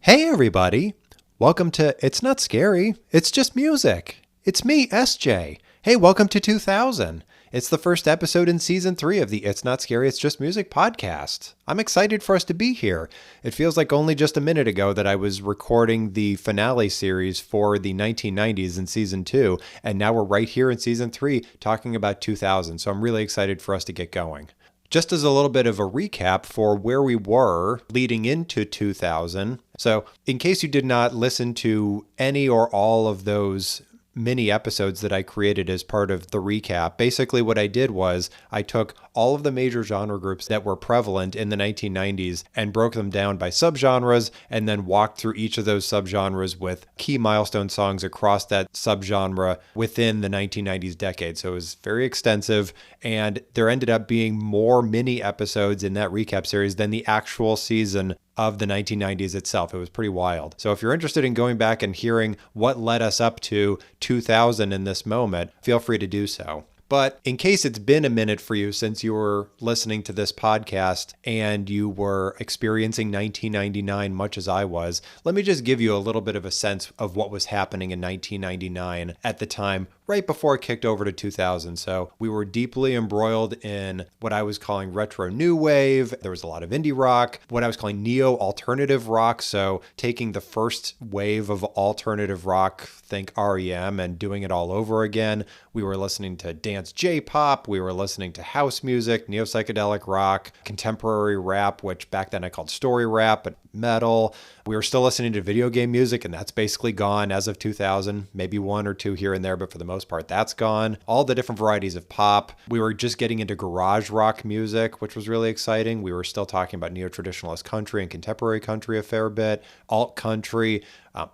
Hey everybody! Welcome to It's Not Scary, It's Just Music. It's me, SJ. Hey, welcome to 2000. It's the first episode in season 3 of the It's Not Scary, It's Just Music podcast. I'm excited for us to be here. It feels like only just a minute ago that I was recording the finale series for the 1990s in season 2, and now we're right here in season 3 talking about 2000, so I'm really excited for us to get going. Just as a little bit of a recap for where we were leading into 2000. So in case you did not listen to any or all of those mini episodes that I created as part of the recap, basically what I did was I took all of the major genre groups that were prevalent in the 1990s and broke them down by subgenres and then walked through each of those subgenres with key milestone songs across that subgenre within the 1990s decade. So it was very extensive, and there ended up being more mini episodes in that recap series than the actual season of the 1990s itself. It was pretty wild. So if you're interested in going back and hearing what led us up to 2000 in this moment, feel free to do so. But in case it's been a minute for you since you were listening to this podcast and you were experiencing 1999 much as I was, let me just give you a little bit of a sense of what was happening in 1999 at the time, right before it kicked over to 2000. So we were deeply embroiled in what I was calling retro new wave. There was a lot of indie rock, what I was calling neo alternative rock. So taking the first wave of alternative rock, think REM, and doing it all over again. We were listening to dance J-pop. We were listening to house music, neo psychedelic rock, contemporary rap, which back then I called story rap, but metal. We were still listening to video game music, and that's basically gone as of 2000, maybe one or two here and there, but for the most part, that's gone. All the different varieties of pop. We were just getting into garage rock music, which was really exciting. We were still talking about neo-traditionalist country and contemporary country a fair bit, alt country,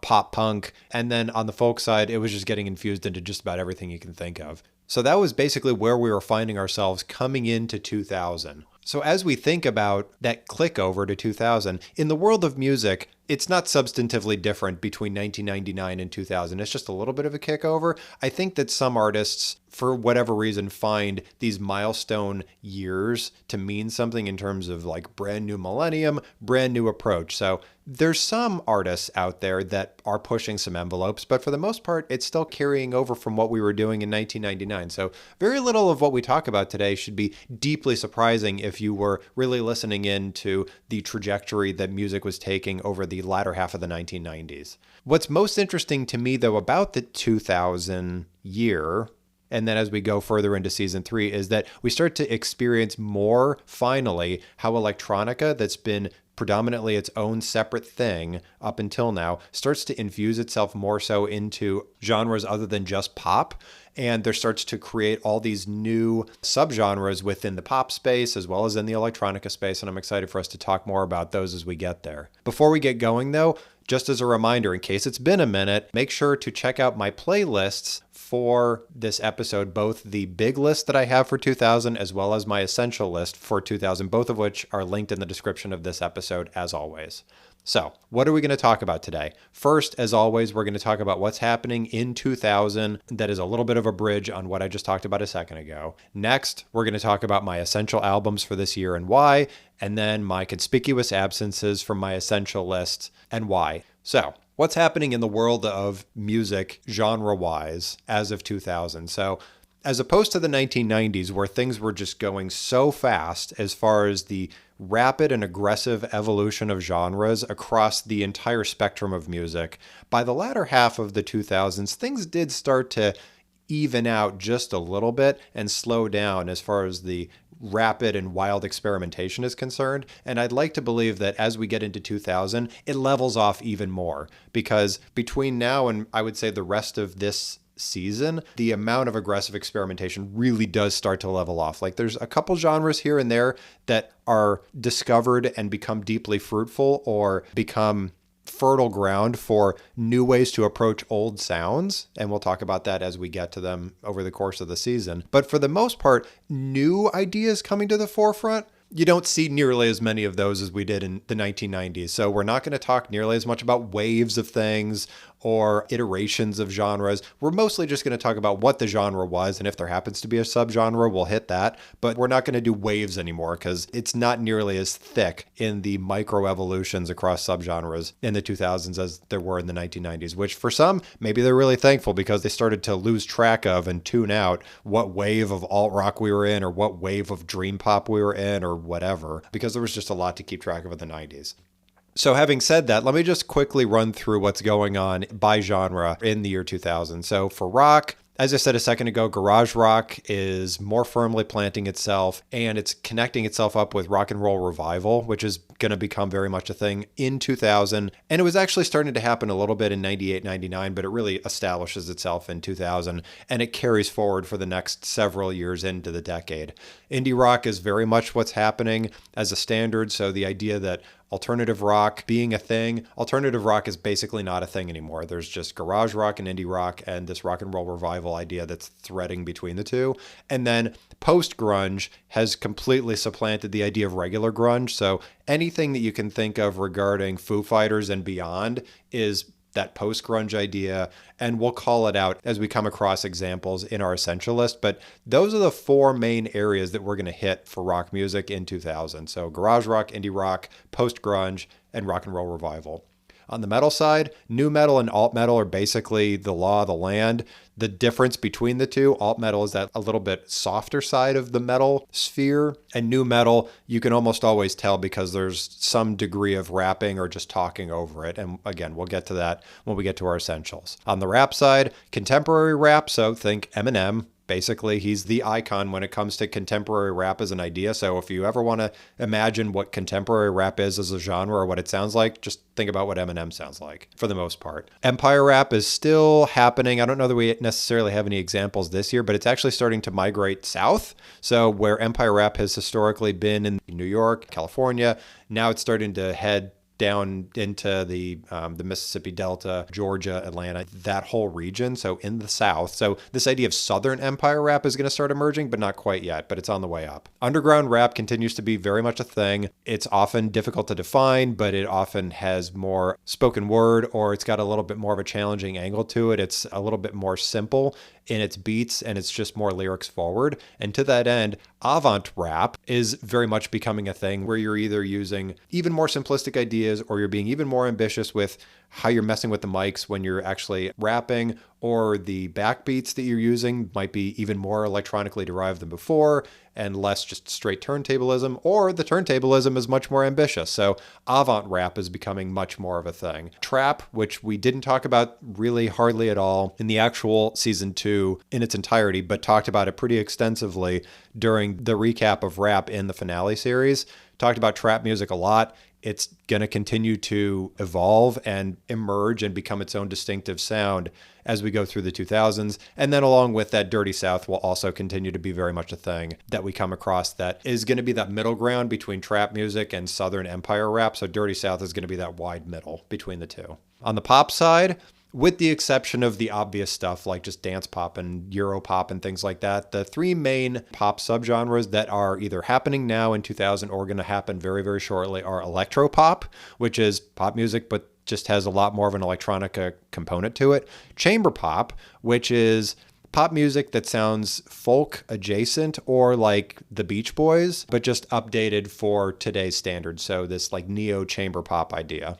pop punk. And then on the folk side, it was just getting infused into just about everything you can think of. So that was basically where we were finding ourselves coming into 2000. So as we think about that click over to 2000, in the world of music, it's not substantively different between 1999 and 2000. It's just a little bit of a kick over. I think that some artists, for whatever reason, find these milestone years to mean something in terms of like brand new millennium, brand new approach. So there's some artists out there that are pushing some envelopes, but for the most part, it's still carrying over from what we were doing in 1999. So very little of what we talk about today should be deeply surprising if you were really listening in to the trajectory that music was taking over the latter half of the 1990s. What's most interesting to me, though, about the 2000 year, and then as we go further into season 3, is that we start to experience more, finally, how electronica, that's been predominantly its own separate thing up until now, starts to infuse itself more so into genres other than just pop. And there starts to create all these new subgenres within the pop space as well as in the electronica space. And I'm excited for us to talk more about those as we get there. Before we get going, though, just as a reminder, in case it's been a minute, make sure to check out my playlists for this episode, both the big list that I have for 2000 as well as my essential list for 2000, both of which are linked in the description of this episode as always. So, what are we going to talk about today? First, as always, we're going to talk about what's happening in 2000 that is a little bit of a bridge on what I just talked about a second ago. Next, we're going to talk about my essential albums for this year and why, and then my conspicuous absences from my essential list and why. So, what's happening in the world of music genre-wise as of 2000? So, as opposed to the 1990s where things were just going so fast as far as the rapid and aggressive evolution of genres across the entire spectrum of music, by the latter half of the 2000s, things did start to even out just a little bit and slow down as far as the rapid and wild experimentation is concerned. And I'd like to believe that as we get into 2000, it levels off even more, because between now and I would say the rest of this season, the amount of aggressive experimentation really does start to level off. Like there's a couple genres here and there that are discovered and become deeply fruitful or become fertile ground for new ways to approach old sounds. And we'll talk about that as we get to them over the course of the season. But for the most part, new ideas coming to the forefront, you don't see nearly as many of those as we did in the 1990s. So we're not going to talk nearly as much about waves of things or iterations of genres. We're mostly just going to talk about what the genre was, and if there happens to be a subgenre, we'll hit that. But we're not going to do waves anymore because it's not nearly as thick in the microevolutions across subgenres in the 2000s as there were in the 1990s, which for some, maybe they're really thankful because they started to lose track of and tune out what wave of alt rock we were in or what wave of dream pop we were in or whatever, because there was just a lot to keep track of in the 90s. So having said that, let me just quickly run through what's going on by genre in the year 2000. So for rock, as I said a second ago, garage rock is more firmly planting itself, and it's connecting itself up with rock and roll revival, which is going to become very much a thing in 2000. And it was actually starting to happen a little bit in 98, 99, but it really establishes itself in 2000, and it carries forward for the next several years into the decade. Indie rock is very much what's happening as a standard, so the idea that alternative rock being a thing. Alternative rock is basically not a thing anymore. There's just garage rock and indie rock and this rock and roll revival idea that's threading between the two. And then post-grunge has completely supplanted the idea of regular grunge. So anything that you can think of regarding Foo Fighters and beyond is that post-grunge idea, and we'll call it out as we come across examples in our essential list. But those are the four main areas that we're going to hit for rock music in 2000. So garage rock, indie rock, post-grunge, and rock and roll revival. On the metal side, nu metal and alt metal are basically the law of the land. The difference between the two, alt metal is that a little bit softer side of the metal sphere, and nu metal, you can almost always tell because there's some degree of rapping or just talking over it. And again, we'll get to that when we get to our essentials. On the rap side, contemporary rap, so think Eminem. Basically, he's the icon when it comes to contemporary rap as an idea. So if you ever want to imagine what contemporary rap is as a genre or what it sounds like, just think about what Eminem sounds like for the most part. Empire rap is still happening. I don't know that we necessarily have any examples this year, but it's actually starting to migrate south. So where empire rap has historically been in New York, California, now it's starting to head down into the Mississippi Delta, Georgia, Atlanta, that whole region. So in the South. So this idea of Southern empire rap is going to start emerging, but not quite yet, but it's on the way up. Underground rap continues to be very much a thing. It's often difficult to define, but it often has more spoken word, or it's got a little bit more of a challenging angle to it. It's a little bit more simple in its beats, and it's just more lyrics forward. And to that end, avant rap is very much becoming a thing where you're either using even more simplistic ideas or you're being even more ambitious with how you're messing with the mics when you're actually rapping, or the backbeats that you're using might be even more electronically derived than before and less just straight turntablism, or the turntablism is much more ambitious. So avant rap is becoming much more of a thing. Trap, which we didn't talk about really hardly at all in the actual season 2 in its entirety, but talked about it pretty extensively during the recap of rap in the finale series. Talked about trap music a lot. It's going to continue to evolve and emerge and become its own distinctive sound as we go through the 2000s. And then along with that, Dirty South will also continue to be very much a thing that we come across that is going to be that middle ground between trap music and Southern empire rap. So Dirty South is going to be that wide middle between the two. On the pop side, with the exception of the obvious stuff like just dance pop and Euro pop and things like that, the three main pop subgenres that are either happening now in 2000 or going to happen very, very shortly are electropop, which is pop music, but just has a lot more of an electronica component to it. Chamber pop, which is pop music that sounds folk adjacent or like the Beach Boys, but just updated for today's standards. So this like neo chamber pop idea.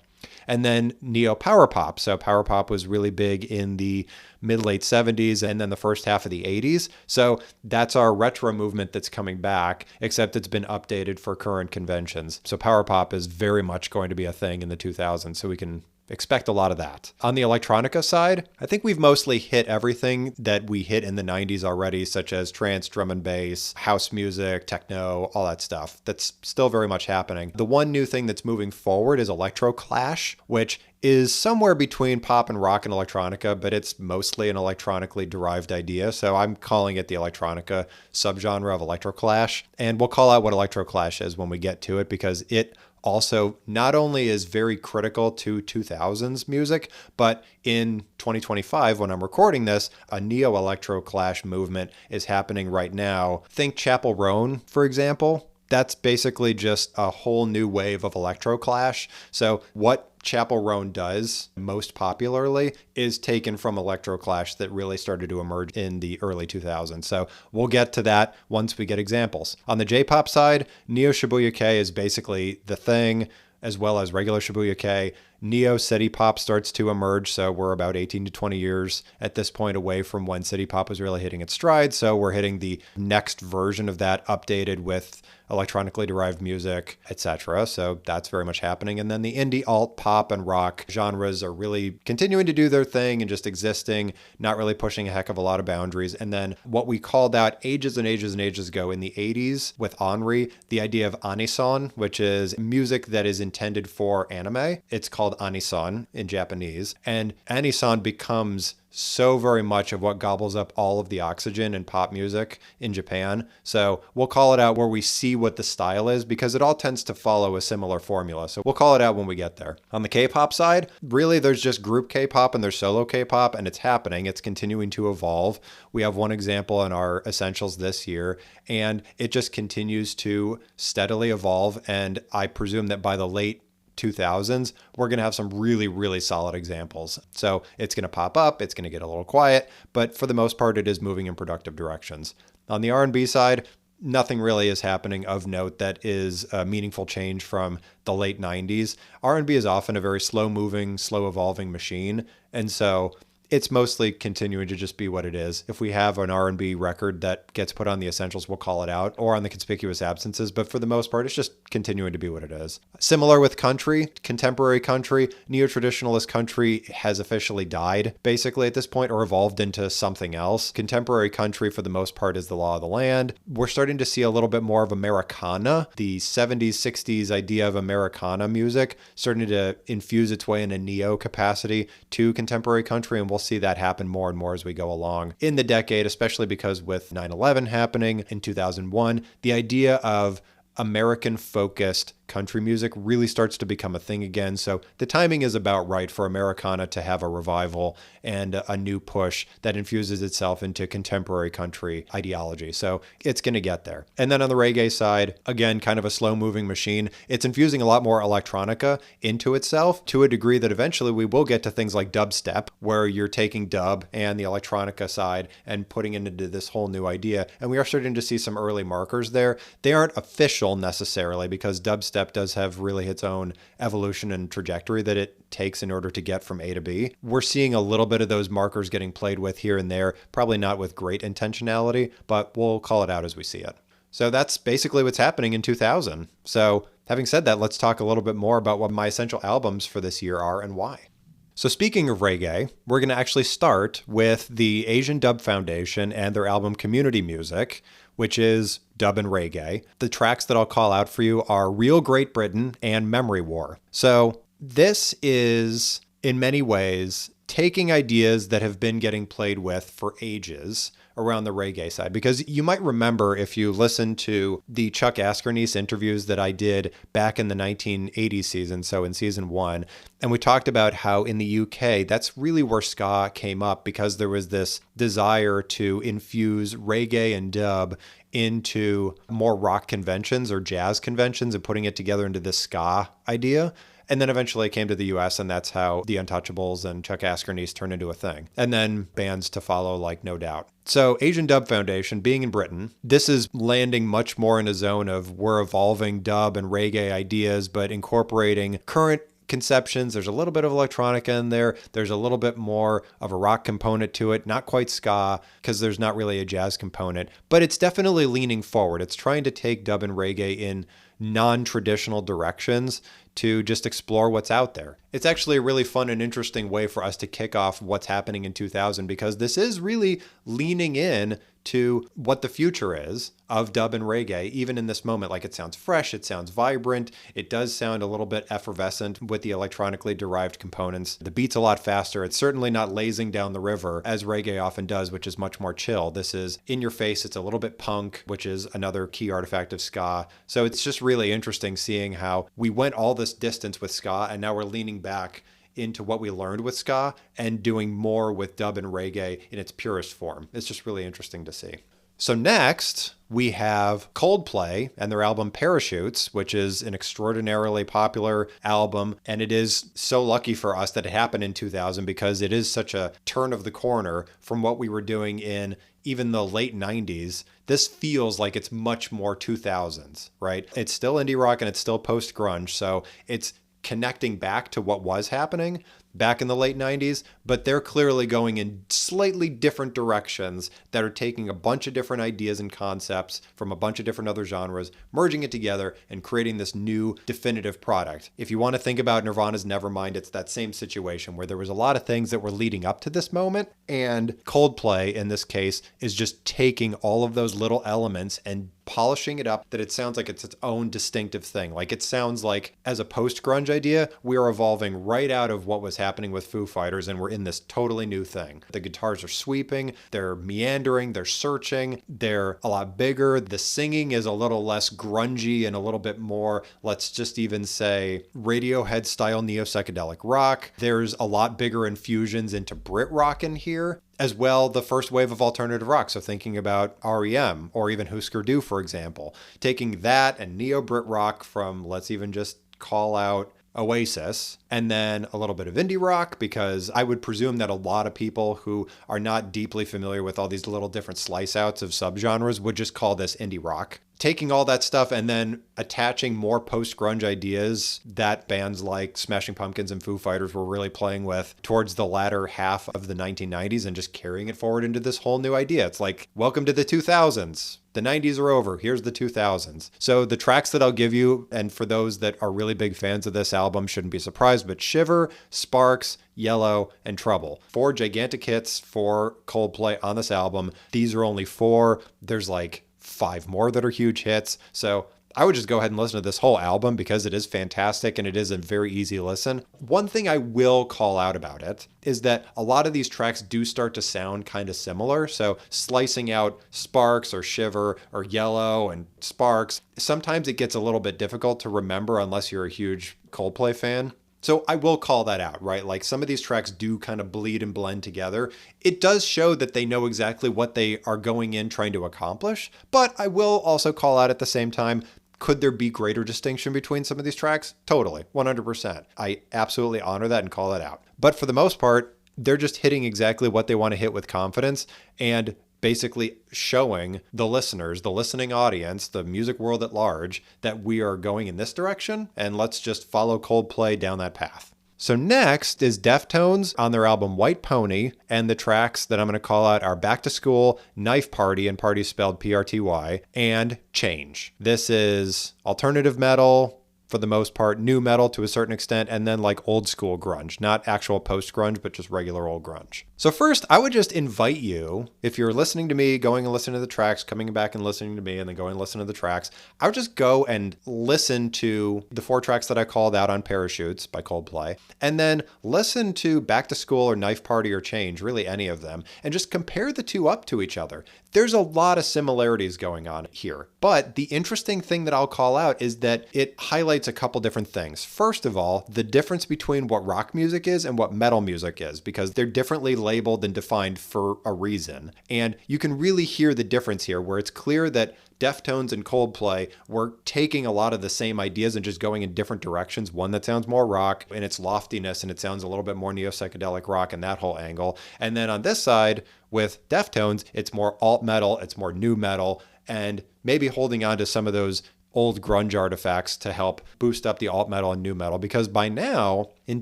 And then neo power pop. So power pop was really big in the mid-late 70s and then the first half of the 80s. So that's our retro movement that's coming back, except it's been updated for current conventions. So power pop is very much going to be a thing in the 2000s. So we can expect a lot of that. On the electronica side, I think we've mostly hit everything that we hit in the 90s already, such as trance, drum and bass, house music, techno, all that stuff. That's still very much happening. The one new thing that's moving forward is electro clash, which is somewhere between pop and rock and electronica, but it's mostly an electronically derived idea. So I'm calling it the electronica subgenre of electro clash. And we'll call out what electro clash is when we get to it, because it also not only is very critical to 2000s music, but in 2025, when I'm recording this, a neo-electro clash movement is happening right now. Think Chapel Roan, for example. That's basically just a whole new wave of electroclash. So what Chapel Roan does most popularly is taken from electroclash that really started to emerge in the early 2000s. So we'll get to that once we get examples. On the J-pop side, Neo Shibuya Kei is basically the thing, as well as regular Shibuya Kei. Neo City Pop starts to emerge, so we're about 18 to 20 years at this point away from when City Pop was really hitting its stride. So we're hitting the next version of that, updated with electronically derived music, etc. So that's very much happening. And then the indie, alt, pop, and rock genres are really continuing to do their thing and just existing, not really pushing a heck of a lot of boundaries. And then what we called out ages and ages and ages ago in the 80s with Henri, the idea of anison, which is music that is intended for anime. It's called anison in Japanese. And anison becomes so very much of what gobbles up all of the oxygen in pop music in Japan. So we'll call it out where we see what the style is, because it all tends to follow a similar formula. So we'll call it out when we get there. On the K-pop side, really there's just group K-pop and there's solo K-pop, and it's happening. It's continuing to evolve. We have one example in our essentials this year, and it just continues to steadily evolve. And I presume that by the late 2000s, we're going to have some really, really solid examples. So it's going to pop up, it's going to get a little quiet, but for the most part, it is moving in productive directions. On the R&B side, nothing really is happening of note that is a meaningful change from the late 90s. R&B is often a very slow-moving, slow-evolving machine, and so it's mostly continuing to just be what it is. If we have an R&B record that gets put on the essentials, we'll call it out, or on the conspicuous absences. But for the most part, it's just continuing to be what it is. Similar with country, contemporary country, neo-traditionalist country has officially died, basically at this point, or evolved into something else. Contemporary country, for the most part, is the law of the land. We're starting to see a little bit more of Americana. The 70s, 60s idea of Americana music starting to infuse its way in a neo capacity to contemporary country, and we'll see that happen more and more as we go along in the decade, especially because with 9/11 happening in 2001, the idea of American-focused country music really starts to become a thing again. So the timing is about right for Americana to have a revival and a new push that infuses itself into contemporary country ideology. So it's going to get there. And then on the reggae side, again, kind of a slow-moving machine. It's infusing a lot more electronica into itself to a degree that eventually we will get to things like dubstep, where you're taking dub and the electronica side and putting it into this whole new idea. And we are starting to see some early markers there. They aren't official necessarily, because dubstep does have really its own evolution and trajectory that it takes in order to get from A to B. We're seeing a little bit of those markers getting played with here and there, probably not with great intentionality, but we'll call it out as we see it. So that's basically what's happening in 2000. So having said that, let's talk a little bit more about what my essential albums for this year are and why. So speaking of reggae, we're going to actually start with the Asian Dub Foundation and their album Community Music, which is dub and reggae. The tracks that I'll call out for you are Real Great Britain and Memory War. So this is, in many ways, taking ideas that have been getting played with for ages around the reggae side. Because you might remember, if you listen to the Chuck Askernies interviews that I did back in the 1980s season, so in season 1, and we talked about how in the UK, that's really where ska came up, because there was this desire to infuse reggae and dub into more rock conventions or jazz conventions and putting it together into this ska idea. And then eventually it came to the US, and that's how the Untouchables and Chuck Askernies turned into a thing. And then bands to follow like No Doubt. So Asian Dub Foundation, being in Britain, this is landing much more in a zone of we're evolving dub and reggae ideas, but incorporating current conceptions. There's a little bit of electronica in there. There's a little bit more of a rock component to it. Not quite ska, because there's not really a jazz component, but it's definitely leaning forward. It's trying to take dub and reggae in non-traditional directions to just explore what's out there. It's actually a really fun and interesting way for us to kick off what's happening in 2000, because this is really leaning in to what the future is of dub and reggae, even in this moment. Like, it sounds fresh, it sounds vibrant, it does sound a little bit effervescent with the electronically derived components. The beat's a lot faster. It's certainly not lazing down the river as reggae often does, which is much more chill. This is in your face. It's a little bit punk, which is another key artifact of ska. So it's just really interesting seeing how we went all this distance with ska, and now we're leaning back into what we learned with ska and doing more with dub and reggae in its purest form. It's just really interesting to see. So next, we have Coldplay and their album Parachutes, which is an extraordinarily popular album. And it is so lucky for us that it happened in 2000 because it is such a turn of the corner from what we were doing in even the late 90s. This feels like it's much more 2000s, right? It's still indie rock and it's still post-grunge. So it's connecting back to what was happening back in the late 90s, but they're clearly going in slightly different directions that are taking a bunch of different ideas and concepts from a bunch of different other genres, merging it together and creating this new definitive product. If you want to think about Nirvana's Nevermind, it's that same situation where there was a lot of things that were leading up to this moment, and Coldplay in this case is just taking all of those little elements and polishing it up that it sounds like it's its own distinctive thing. Like it sounds like as a post-grunge idea, we are evolving right out of what was happening with Foo Fighters and we're in this totally new thing. The guitars are sweeping, they're meandering, they're searching, they're a lot bigger. The singing is a little less grungy and a little bit more, let's just even say, Radiohead style neo-psychedelic rock. There's a lot bigger infusions into Brit rock in here. As well, the first wave of alternative rock. So thinking about REM or even Husker Du, for example, taking that and neo-Brit rock from, let's even just call out Oasis, and then a little bit of indie rock, because I would presume that a lot of people who are not deeply familiar with all these little different slice outs of subgenres would just call this indie rock. Taking all that stuff and then attaching more post-grunge ideas that bands like Smashing Pumpkins and Foo Fighters were really playing with towards the latter half of the 1990s and just carrying it forward into this whole new idea. It's like, welcome to the 2000s. The 90s are over. Here's the 2000s. So the tracks that I'll give you, and for those that are really big fans of this album, shouldn't be surprised, but Shiver, Sparks, Yellow, and Trouble. 4 gigantic hits for Coldplay on this album. These are only 4. There's like 5 more that are huge hits. So I would just go ahead and listen to this whole album because it is fantastic and it is a very easy listen. One thing I will call out about it is that a lot of these tracks do start to sound kind of similar. So slicing out Sparks or Shiver or Yellow and Sparks, sometimes it gets a little bit difficult to remember unless you're a huge Coldplay fan. So I will call that out, right? Like some of these tracks do kind of bleed and blend together. It does show that they know exactly what they are going in trying to accomplish, but I will also call out at the same time, could there be greater distinction between some of these tracks? Totally, 100%. I absolutely honor that and call that out. But for the most part, they're just hitting exactly what they want to hit with confidence and basically showing the listeners, the listening audience, the music world at large, that we are going in this direction, and let's just follow Coldplay down that path. So next is Deftones on their album White Pony, and the tracks that I'm going to call out are Back to School, Knife Party, and party spelled P-R-T-Y, and Change. This is alternative metal, for the most part, new metal to a certain extent, and then like old school grunge, not actual post-grunge, but just regular old grunge. So first, I would just invite you, if you're listening to me, going and listening to the tracks, coming back and listening to me, and then going and listen to the tracks, I would just go and listen to the 4 tracks that I called out on Parachutes by Coldplay, and then listen to Back to School or Knife Party or Change, really any of them, and just compare the two up to each other. There's a lot of similarities going on here, but the interesting thing that I'll call out is that it highlights a couple different things. First of all, the difference between what rock music is and what metal music is, because they're differently labeled and defined for a reason. And you can really hear the difference here, where it's clear that Deftones and Coldplay were taking a lot of the same ideas and just going in different directions. One that sounds more rock in its loftiness, and it sounds a little bit more neo-psychedelic rock in that whole angle. And then on this side, with Deftones, it's more alt metal, it's more new metal, and maybe holding on to some of those old grunge artifacts to help boost up the alt metal and new metal. Because by now, in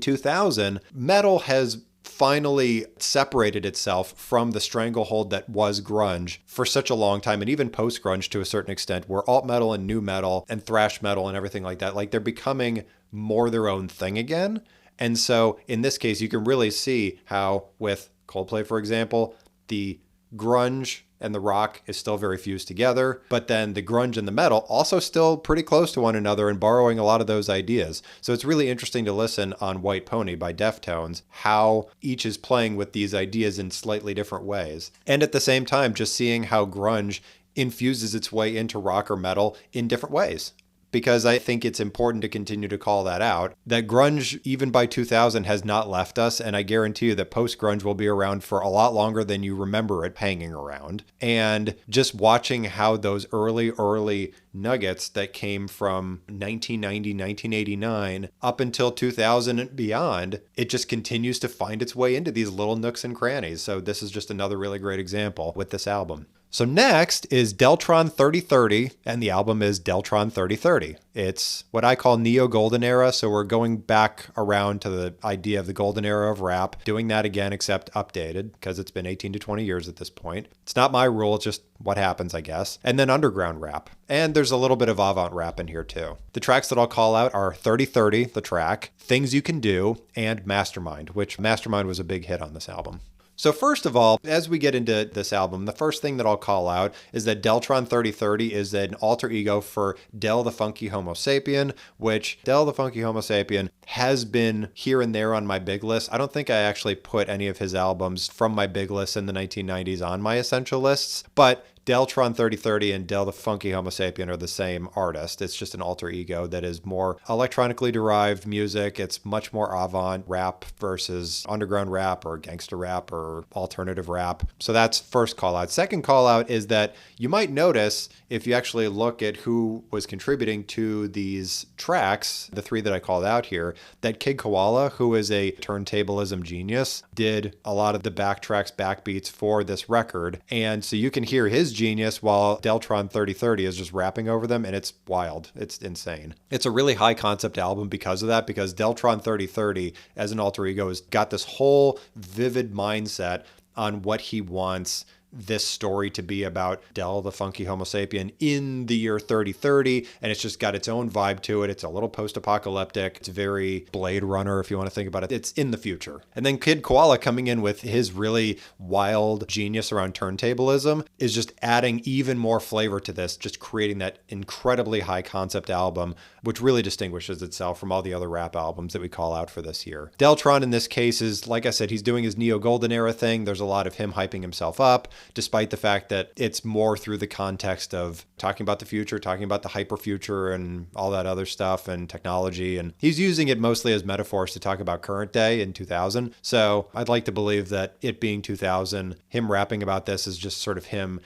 2000, metal has finally separated itself from the stranglehold that was grunge for such a long time, and even post-grunge to a certain extent, where alt metal and new metal and thrash metal and everything like that, like they're becoming more their own thing again. And so in this case, you can really see how with Coldplay, for example, the grunge and the rock is still very fused together, but then the grunge and the metal also still pretty close to one another and borrowing a lot of those ideas. So it's really interesting to listen on White Pony by Deftones, how each is playing with these ideas in slightly different ways. And at the same time, just seeing how grunge infuses its way into rock or metal in different ways. because I think it's important to continue to call that out, that grunge, even by 2000, has not left us. And I guarantee you that post-grunge will be around for a lot longer than you remember it hanging around. And just watching how those early nuggets that came from 1990, 1989 up until 2000 and beyond, it just continues to find its way into these little nooks and crannies. So this is just another really great example with this album. So next is Deltron 3030, and the album is Deltron 3030. It's what I call neo-golden era, so we're going back around to the idea of the golden era of rap, doing that again except updated, because it's been 18 to 20 years at this point. It's not my rule, it's just what happens, I guess. And then underground rap. And there's a little bit of avant rap in here too. The tracks that I'll call out are 3030, the track, Things You Can Do, and Mastermind, which Mastermind was a big hit on this album. So first of all, as we get into this album, the first thing that I'll call out is that Deltron 3030 is an alter ego for Del the Funky Homo Sapien, which Del the Funky Homo Sapien has been here and there on my big list. I don't think I actually put any of his albums from my big list in the 1990s on my essential lists, but Deltron 3030 and Del the Funky Homo Sapien are the same artist. It's just an alter ego that is more electronically derived music. It's much more avant rap versus underground rap or gangster rap or alternative rap. So that's first call out. Second call out is that you might notice if you actually look at who was contributing to these tracks, the three that I called out here, that Kid Koala, who is a turntablism genius, did a lot of the backtracks, backbeats for this record. And so you can hear his genius while Deltron 3030 is just rapping over them, and it's wild. It's insane. It's a really high concept album because of that, because Deltron 3030 as an alter ego has got this whole vivid mindset on what he wants this story to be about Del the Funky Homo Sapien in the year 3030, and it's just got its own vibe to it. It's a little post-apocalyptic. It's very Blade Runner, if you want to think about it. It's in the future. And then Kid Koala coming in with his really wild genius around turntablism is just adding even more flavor to this, just creating that incredibly high concept album, which really distinguishes itself from all the other rap albums that we call out for this year. Deltron in this case is, like I said, he's doing his neo-golden era thing. There's a lot of him hyping himself up, despite the fact that it's more through the context of talking about the future, talking about the hyper future and all that other stuff and technology. And he's using it mostly as metaphors to talk about current day in 2000. So I'd like to believe that it being 2000, him rapping about this is just sort of him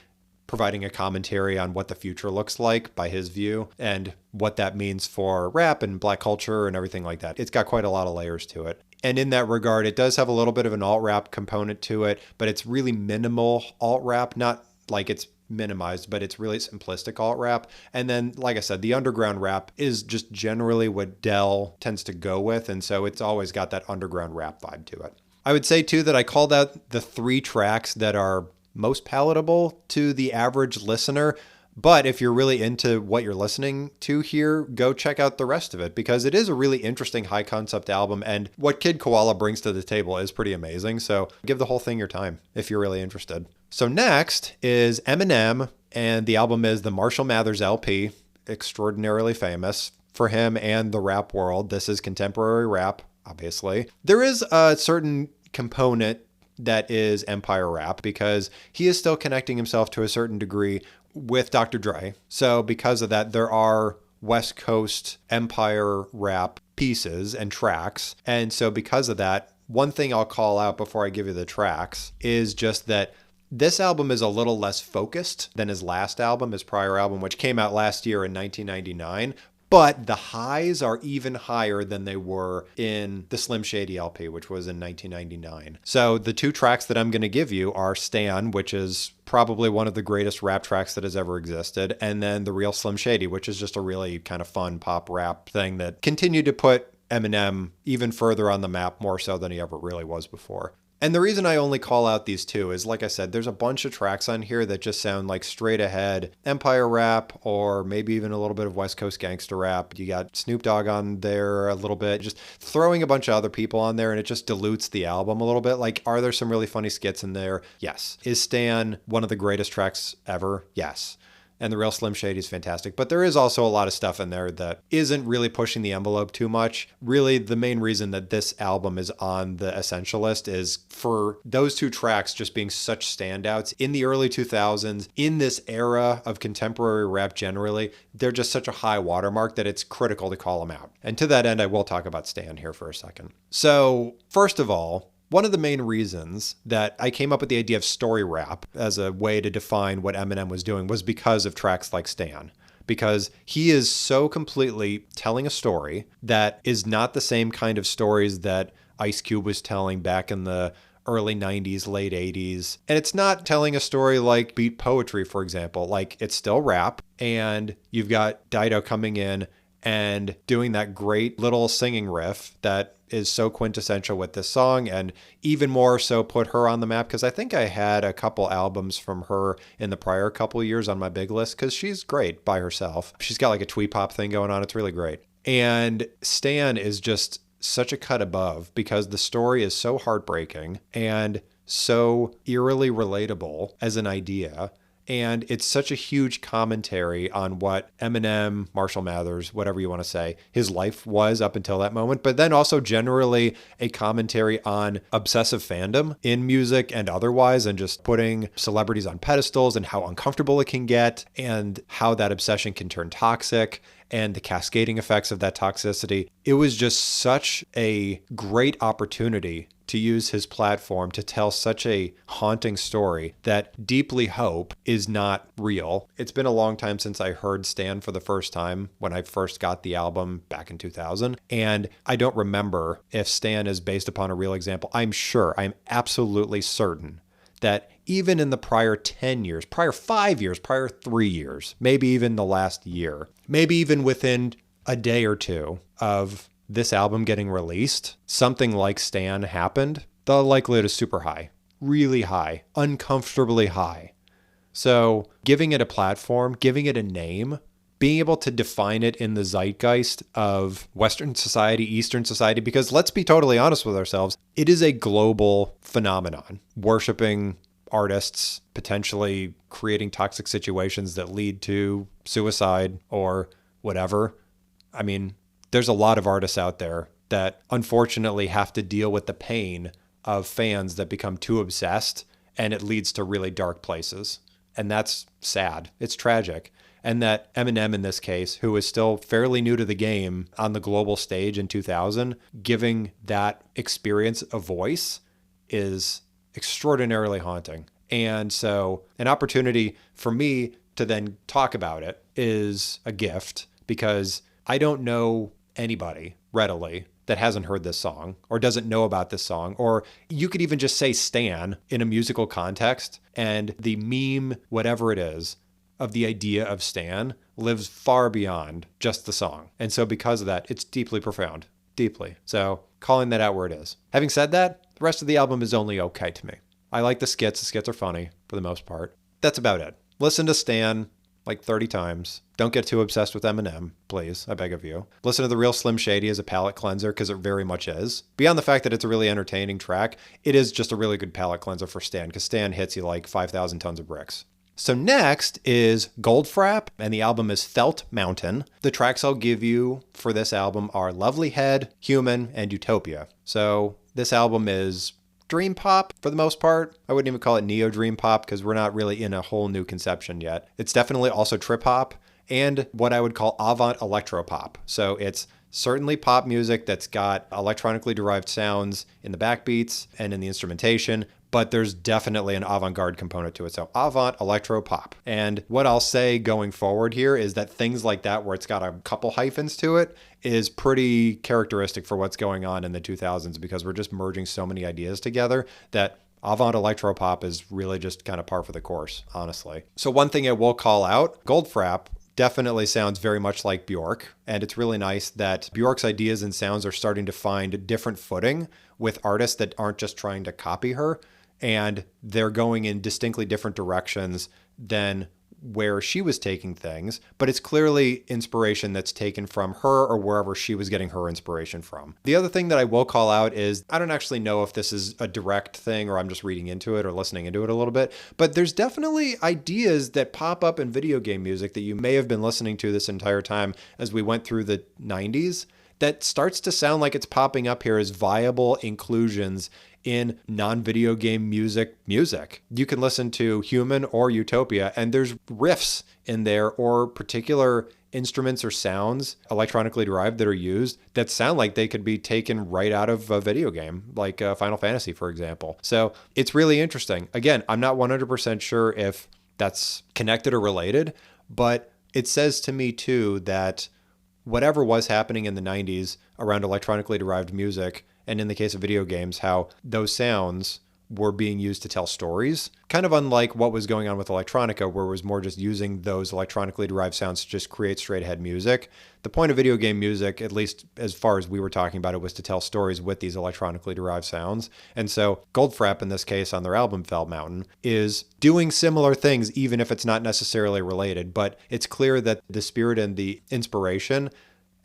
providing a commentary on what the future looks like by his view and what that means for rap and black culture and everything like that. It's got quite a lot of layers to it. And in that regard, it does have a little bit of an alt-rap component to it, but it's really minimal alt-rap, not like it's minimized, but it's really simplistic alt-rap. And then, like I said, the underground rap is just generally what Del tends to go with, and so it's always got that underground rap vibe to it. I would say, too, that I called out the three tracks that are most palatable to the average listener. But if you're really into what you're listening to here, go check out the rest of it, because it is a really interesting high concept album, and what Kid Koala brings to the table is pretty amazing. So give the whole thing your time if you're really interested. So next is Eminem, and the album is the Marshall Mathers LP, extraordinarily famous for him and the rap world. This is contemporary rap, obviously. There is a certain component that is empire rap, because he is still connecting himself to a certain degree with Dr. Dre. So because of that, there are West Coast empire rap pieces and tracks. And so because of that, one thing I'll call out before I give you the tracks is just that this album is a little less focused than his last album, his prior album, which came out last year in 1999. But the highs are even higher than they were in the Slim Shady LP, which was in 1999. So the two tracks that I'm going to give you are Stan, which is probably one of the greatest rap tracks that has ever existed, and then The Real Slim Shady, which is just a really kind of fun pop rap thing that continued to put Eminem even further on the map, more so than he ever really was before. And the reason I only call out these two is, like I said, there's a bunch of tracks on here that just sound like straight ahead empire rap, or maybe even a little bit of West Coast gangster rap. You got Snoop Dogg on there a little bit, just throwing a bunch of other people on there, and it just dilutes the album a little bit. Like, are there some really funny skits in there? Yes. Is Stan one of the greatest tracks ever? Yes. and the Real Slim Shady is fantastic. But there is also a lot of stuff in there that isn't really pushing the envelope too much. Really, the main reason that this album is on the Essentialist is for those two tracks just being such standouts in the early 2000s, in this era of contemporary rap generally. They're just such a high watermark that it's critical to call them out. And to that end, I will talk about Stan here for a second. So, first of all, one of the main reasons that I came up with the idea of story rap as a way to define what Eminem was doing was because of tracks like Stan. Because he is so completely telling a story that is not the same kind of stories that Ice Cube was telling back in the early 90s, late 80s. And it's not telling a story like beat poetry, for example. Like, it's still rap, and you've got Dido coming in and doing that great little singing riff that is so quintessential with this song, and even more so put her on the map, because I think I had a couple albums from her in the prior couple years on my big list, because she's great by herself. She's got like a twee pop thing going on. It's really great. And Stan is just such a cut above because the story is so heartbreaking and so eerily relatable as an idea. And it's such a huge commentary on what Eminem, Marshall Mathers, whatever you want to say, his life was up until that moment, but then also generally a commentary on obsessive fandom in music and otherwise, and just putting celebrities on pedestals and how uncomfortable it can get and how that obsession can turn toxic and the cascading effects of that toxicity. It was just such a great opportunity to use his platform to tell such a haunting story that deeply hope is not real. It's been a long time since I heard Stan for the first time when I first got the album back in 2000. And I don't remember if Stan is based upon a real example. I'm absolutely certain that even in the prior 10 years, prior 5 years, prior 3 years, maybe even the last year, maybe even within a day or two of this album getting released, something like Stan happened, the likelihood is super high, really high, uncomfortably high. So giving it a platform, giving it a name, being able to define it in the zeitgeist of Western society, Eastern society, because let's be totally honest with ourselves, it is a global phenomenon, worshiping artists, potentially creating toxic situations that lead to suicide or whatever. I mean, there's a lot of artists out there that unfortunately have to deal with the pain of fans that become too obsessed, and it leads to really dark places. And that's sad. It's tragic. And that Eminem in this case, who is still fairly new to the game on the global stage in 2000, giving that experience a voice is extraordinarily haunting. And so an opportunity for me to then talk about it is a gift, because I don't know anybody readily that hasn't heard this song or doesn't know about this song. Or you could even just say Stan in a musical context, and the meme, whatever it is, of the idea of Stan lives far beyond just the song. And so because of that, it's deeply profound, deeply. So calling that out where it is. Having said that, the rest of the album is only okay to me. I like the skits. The skits are funny for the most part. That's about it. Listen to Stan like 30 times. Don't get too obsessed with Eminem, please. I beg of you. Listen to The Real Slim Shady as a palate cleanser, because it very much is. Beyond the fact that it's a really entertaining track, it is just a really good palate cleanser for Stan, because Stan hits you like 5,000 tons of bricks. So next is Goldfrapp, and the album is Felt Mountain. The tracks I'll give you for this album are Lovely Head, Human, and Utopia. So this album is dream pop for the most part. I wouldn't even call it neo dream pop, because we're not really in a whole new conception yet. It's definitely also trip hop and what I would call avant electro pop. So it's certainly pop music that's got electronically derived sounds in the backbeats and in the instrumentation, but there's definitely an avant-garde component to it. So avant electro pop. And what I'll say going forward here is that things like that, where it's got a couple hyphens to it, is pretty characteristic for what's going on in the 2000s, because we're just merging so many ideas together that avant electro pop is really just kind of par for the course, honestly. So one thing I will call out, Goldfrapp definitely sounds very much like Bjork. And it's really nice that Bjork's ideas and sounds are starting to find different footing with artists that aren't just trying to copy her. And they're going in distinctly different directions than where she was taking things, but it's clearly inspiration that's taken from her or wherever she was getting her inspiration from. The other thing that I will call out is I don't actually know if this is a direct thing or I'm just reading into it or listening into it a little bit, but there's definitely ideas that pop up in video game music that you may have been listening to this entire time as we went through the 90s that starts to sound like it's popping up here as viable inclusions in non-video game music. You can listen to Human or Utopia, and there's riffs in there or particular instruments or sounds electronically derived that are used that sound like they could be taken right out of a video game, like Final Fantasy, for example. So it's really interesting. Again, I'm not 100% sure if that's connected or related, but it says to me too that whatever was happening in the 90s around electronically derived music, and in the case of video games, how those sounds were being used to tell stories, kind of unlike what was going on with electronica, where it was more just using those electronically derived sounds to just create straight ahead music. The point of video game music, at least as far as we were talking about it, was to tell stories with these electronically derived sounds. And so Goldfrapp, in this case, on their album Felt Mountain, is doing similar things, even if it's not necessarily related. But it's clear that the spirit and the inspiration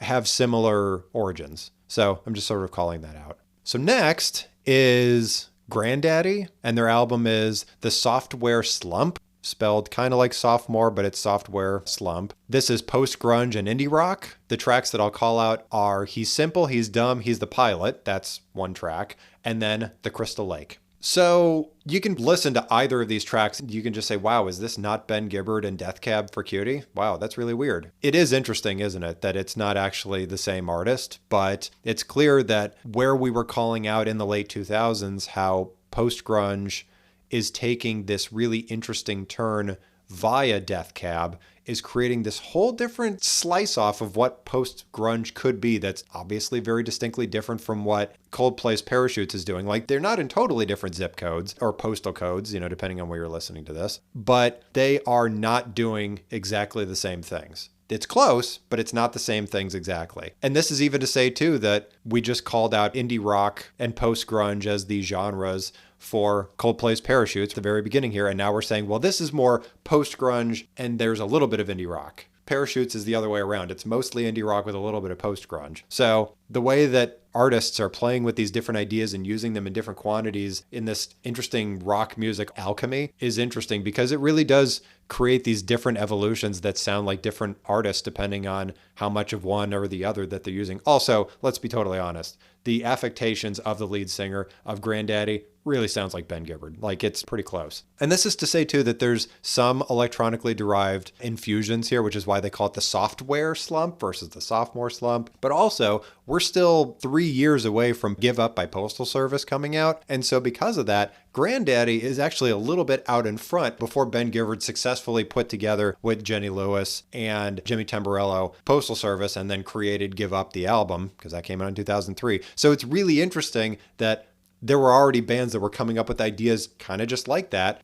have similar origins. So I'm just sort of calling that out. So next is Grandaddy, and their album is The Software Slump, spelled kind of like sophomore, but it's Software Slump. This is post-grunge and indie rock. The tracks that I'll call out are He's Simple, He's Dumb, He's the Pilot. That's one track. And then The Crystal Lake. So you can listen to either of these tracks. You can just say, wow, is this not Ben Gibbard and Death Cab for Cutie? Wow, that's really weird. It is interesting, isn't it, that it's not actually the same artist, but it's clear that where we were calling out in the late 2000s how post-grunge is taking this really interesting turn via Death Cab is creating this whole different slice off of what post-grunge could be that's obviously very distinctly different from what Coldplay's Parachutes is doing. Like, they're not in totally different zip codes or postal codes, depending on where you're listening to this, but they are not doing exactly the same things. It's close, but it's not the same things exactly. And this is even to say, too, that we just called out indie rock and post-grunge as the genres for Coldplay's Parachutes at the very beginning here. And now we're saying, well, this is more post-grunge and there's a little bit of indie rock. Parachutes is the other way around. It's mostly indie rock with a little bit of post-grunge. So the way that artists are playing with these different ideas and using them in different quantities in this interesting rock music alchemy is interesting because it really does create these different evolutions that sound like different artists depending on how much of one or the other that they're using. Also, let's be totally honest, the affectations of the lead singer of Grandaddy really sounds like Ben Gibbard. Like, it's pretty close. And this is to say, too, that there's some electronically derived infusions here, which is why they call it the software slump versus the sophomore slump. But also, we're still 3 years away from Give Up by Postal Service coming out. And so because of that, Grandaddy is actually a little bit out in front before Ben Gibbard successfully put together with Jenny Lewis and Jimmy Tamborello Postal Service and then created Give Up the album, because that came out in 2003. So it's really interesting that there were already bands that were coming up with ideas kind of just like that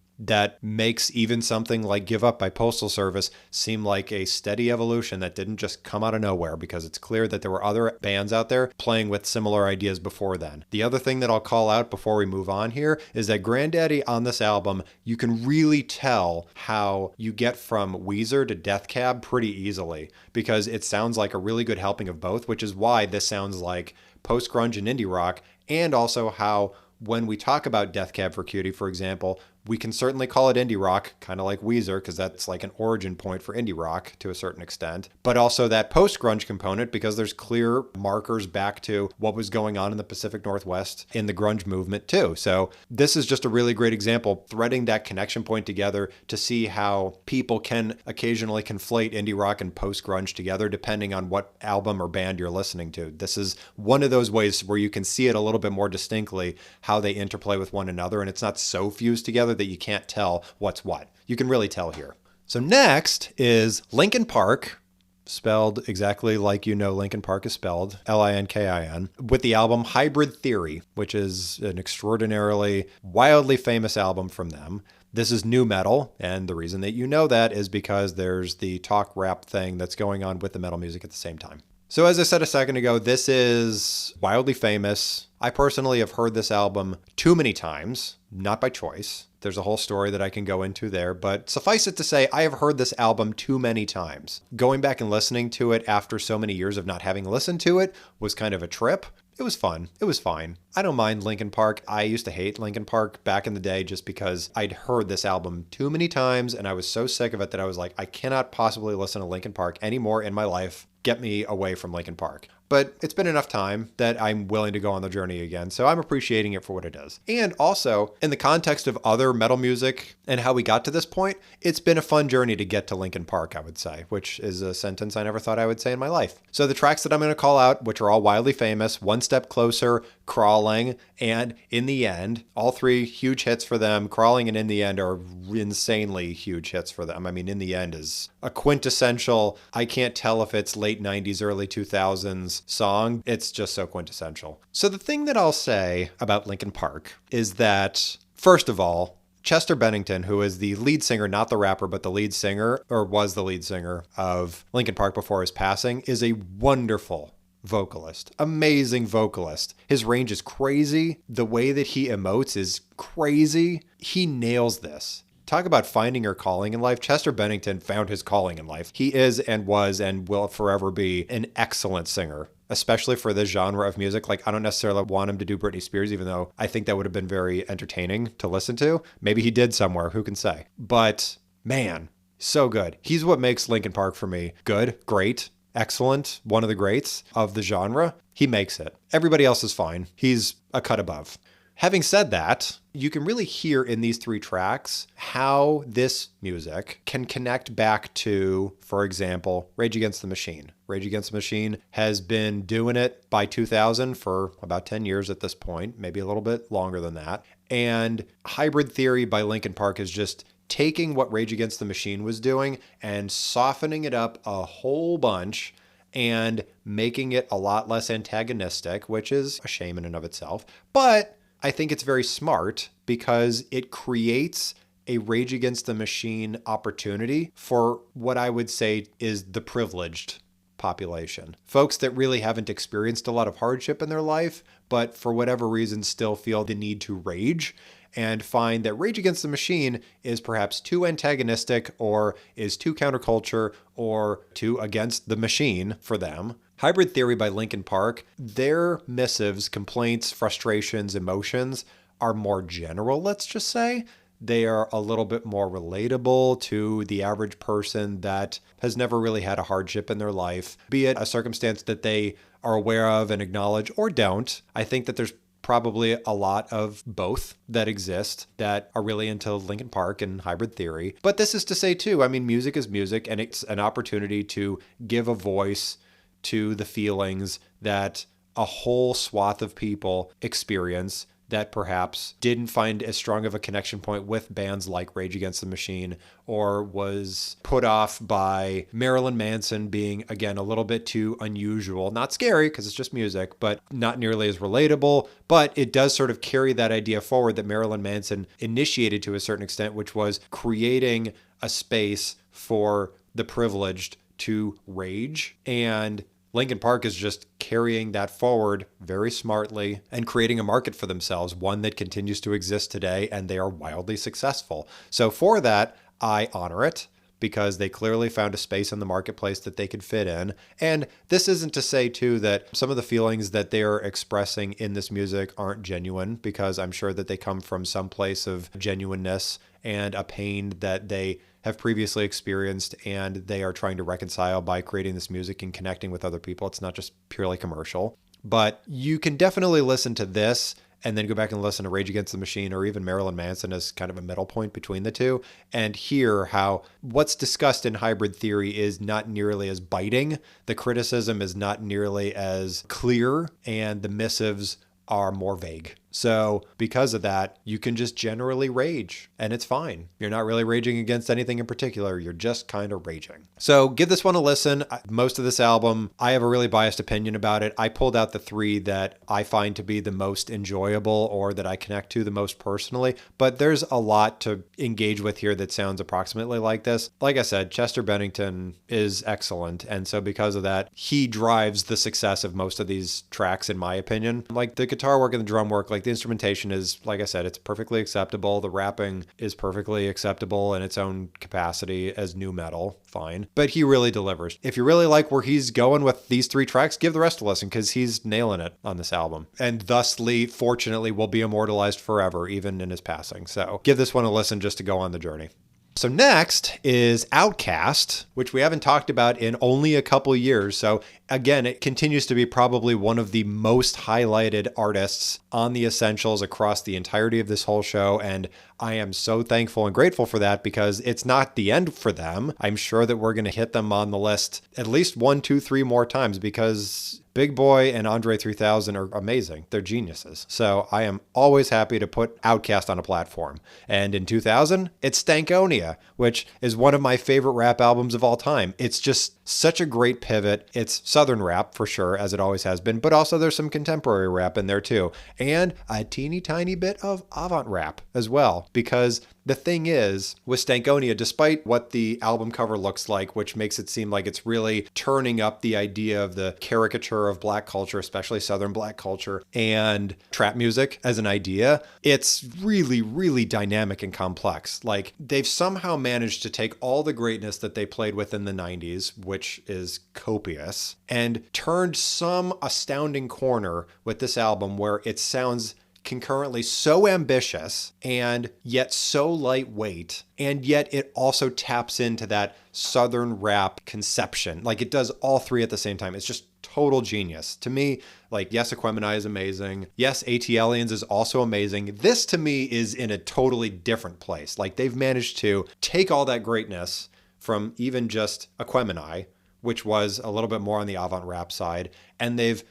makes even something like Give Up by Postal Service seem like a steady evolution that didn't just come out of nowhere, because it's clear that there were other bands out there playing with similar ideas before then. The other thing that I'll call out before we move on here is that Grandaddy on this album, you can really tell how you get from Weezer to Death Cab pretty easily, because it sounds like a really good helping of both, which is why this sounds like post-grunge and indie rock, and also how when we talk about Death Cab for Cutie, for example, we can certainly call it indie rock, kind of like Weezer, because that's like an origin point for indie rock to a certain extent, but also that post-grunge component, because there's clear markers back to what was going on in the Pacific Northwest in the grunge movement too. So this is just a really great example, threading that connection point together to see how people can occasionally conflate indie rock and post-grunge together, depending on what album or band you're listening to. This is one of those ways where you can see it a little bit more distinctly, how they interplay with one another, and it's not so fused together that you can't tell what's what. You can really tell here. So next is Linkin Park, spelled exactly like Linkin Park is spelled, Linkin, with the album Hybrid Theory, which is an extraordinarily, wildly famous album from them. This is nu metal, and the reason that you know that is because there's the talk rap thing that's going on with the metal music at the same time. So as I said a second ago, this is wildly famous. I personally have heard this album too many times, not by choice. There's a whole story that I can go into there, but suffice it to say, I have heard this album too many times. Going back and listening to it after so many years of not having listened to it was kind of a trip. It was fun. It was fine. I don't mind Linkin Park. I used to hate Linkin Park back in the day just because I'd heard this album too many times and I was so sick of it that I was like, I cannot possibly listen to Linkin Park anymore in my life. Get me away from Linkin Park. But it's been enough time that I'm willing to go on the journey again, so I'm appreciating it for what it is. And also, in the context of other metal music and how we got to this point, it's been a fun journey to get to Linkin Park, I would say, which is a sentence I never thought I would say in my life. So the tracks that I'm going to call out, which are all wildly famous, One Step Closer, Crawling, and In the End, all three huge hits for them. Crawling and In the End are insanely huge hits for them. I mean, In the End is a quintessential, I can't tell if it's late 90s, early 2000s song. It's just so quintessential. So the thing that I'll say about Linkin Park is that, first of all, Chester Bennington, who is the lead singer, not the rapper, but the lead singer, or was the lead singer of Linkin Park before his passing, is a wonderful vocalist. Amazing vocalist. His range is crazy. The way that he emotes is crazy. He nails this. Talk about finding your calling in life. Chester Bennington found his calling in life. He is and was and will forever be an excellent singer, especially for this genre of music. Like, I don't necessarily want him to do Britney Spears, even though I think that would have been very entertaining to listen to. Maybe he did somewhere, who can say? But man, so good. He's what makes Linkin Park for me good, great, excellent, one of the greats of the genre. He makes it. Everybody else is fine. He's a cut above. Having said that, you can really hear in these three tracks how this music can connect back to, for example, Rage Against the Machine. Rage Against the Machine has been doing it by 2000 for about 10 years at this point, maybe a little bit longer than that. And Hybrid Theory by Linkin Park is just taking what Rage Against the Machine was doing and softening it up a whole bunch and making it a lot less antagonistic, which is a shame in and of itself. But I think it's very smart because it creates a Rage Against the Machine opportunity for what I would say is the privileged population. Folks that really haven't experienced a lot of hardship in their life, but for whatever reason still feel the need to rage and find that Rage Against the Machine is perhaps too antagonistic or is too counterculture or too against the machine for them. Hybrid Theory by Linkin Park, their missives, complaints, frustrations, emotions are more general, let's just say. They are a little bit more relatable to the average person that has never really had a hardship in their life, be it a circumstance that they are aware of and acknowledge or don't. I think that there's probably a lot of both that exist that are really into Linkin Park and Hybrid Theory. But this is to say too, I mean, music is music, and it's an opportunity to give a voice to the feelings that a whole swath of people experience that perhaps didn't find as strong of a connection point with bands like Rage Against the Machine, or was put off by Marilyn Manson being, again, a little bit too unusual. Not scary, because it's just music, but not nearly as relatable. But it does sort of carry that idea forward that Marilyn Manson initiated to a certain extent, which was creating a space for the privileged to rage. And Linkin Park is just carrying that forward very smartly and creating a market for themselves, one that continues to exist today, and they are wildly successful. So for that, I honor it because they clearly found a space in the marketplace that they could fit in. And this isn't to say, too, that some of the feelings that they are expressing in this music aren't genuine, because I'm sure that they come from some place of genuineness and a pain that they have previously experienced, and they are trying to reconcile by creating this music and connecting with other people. It's not just purely commercial. But you can definitely listen to this and then go back and listen to Rage Against the Machine or even Marilyn Manson as kind of a middle point between the two, and hear how what's discussed in Hybrid Theory is not nearly as biting. The criticism is not nearly as clear, and the missives are more vague. So because of that, you can just generally rage and it's fine. You're not really raging against anything in particular. You're just kind of raging. So give this one a listen. Most of this album, I have a really biased opinion about it. I pulled out the 3 that I find to be the most enjoyable or that I connect to the most personally, but there's a lot to engage with here that sounds approximately like this. Like I said, Chester Bennington is excellent. And so because of that, he drives the success of most of these tracks, in my opinion. Like the guitar work and the drum work, like the instrumentation is, like I said, it's perfectly acceptable. The rapping is perfectly acceptable in its own capacity as nu metal, fine. But he really delivers. If you really like where he's going with these 3 tracks, give the rest a listen because he's nailing it on this album. And thusly, fortunately, will be immortalized forever, even in his passing. So give this one a listen just to go on the journey. So next is Outkast, which we haven't talked about in only a couple years. So again, it continues to be probably one of the most highlighted artists on the Essentials across the entirety of this whole show. And I am so thankful and grateful for that because it's not the end for them. I'm sure that we're going to hit them on the list at least 1, 2, 3 more times because Big Boy and Andre 3000 are amazing. They're geniuses. So I am always happy to put Outkast on a platform. And in 2000, it's Stankonia, which is one of my favorite rap albums of all time. It's just such a great pivot. It's Southern rap for sure, as it always has been, but also there's some contemporary rap in there too. And a teeny tiny bit of avant rap as well, because the thing is, with Stankonia, despite what the album cover looks like, which makes it seem like it's really turning up the idea of the caricature of Black culture, especially Southern Black culture, and trap music as an idea, it's really, really dynamic and complex. Like, they've somehow managed to take all the greatness that they played with in the 90s, which is copious, and turned some astounding corner with this album where it sounds concurrently so ambitious and yet so lightweight, and yet it also taps into that Southern rap conception. Like, it does all 3 at the same time. It's just total genius. To me, like, yes, Aquemini is amazing. Yes, AT-Aliens is also amazing. This, to me, is in a totally different place. Like, they've managed to take all that greatness from even just Aquemini, which was a little bit more on the avant rap side, and they've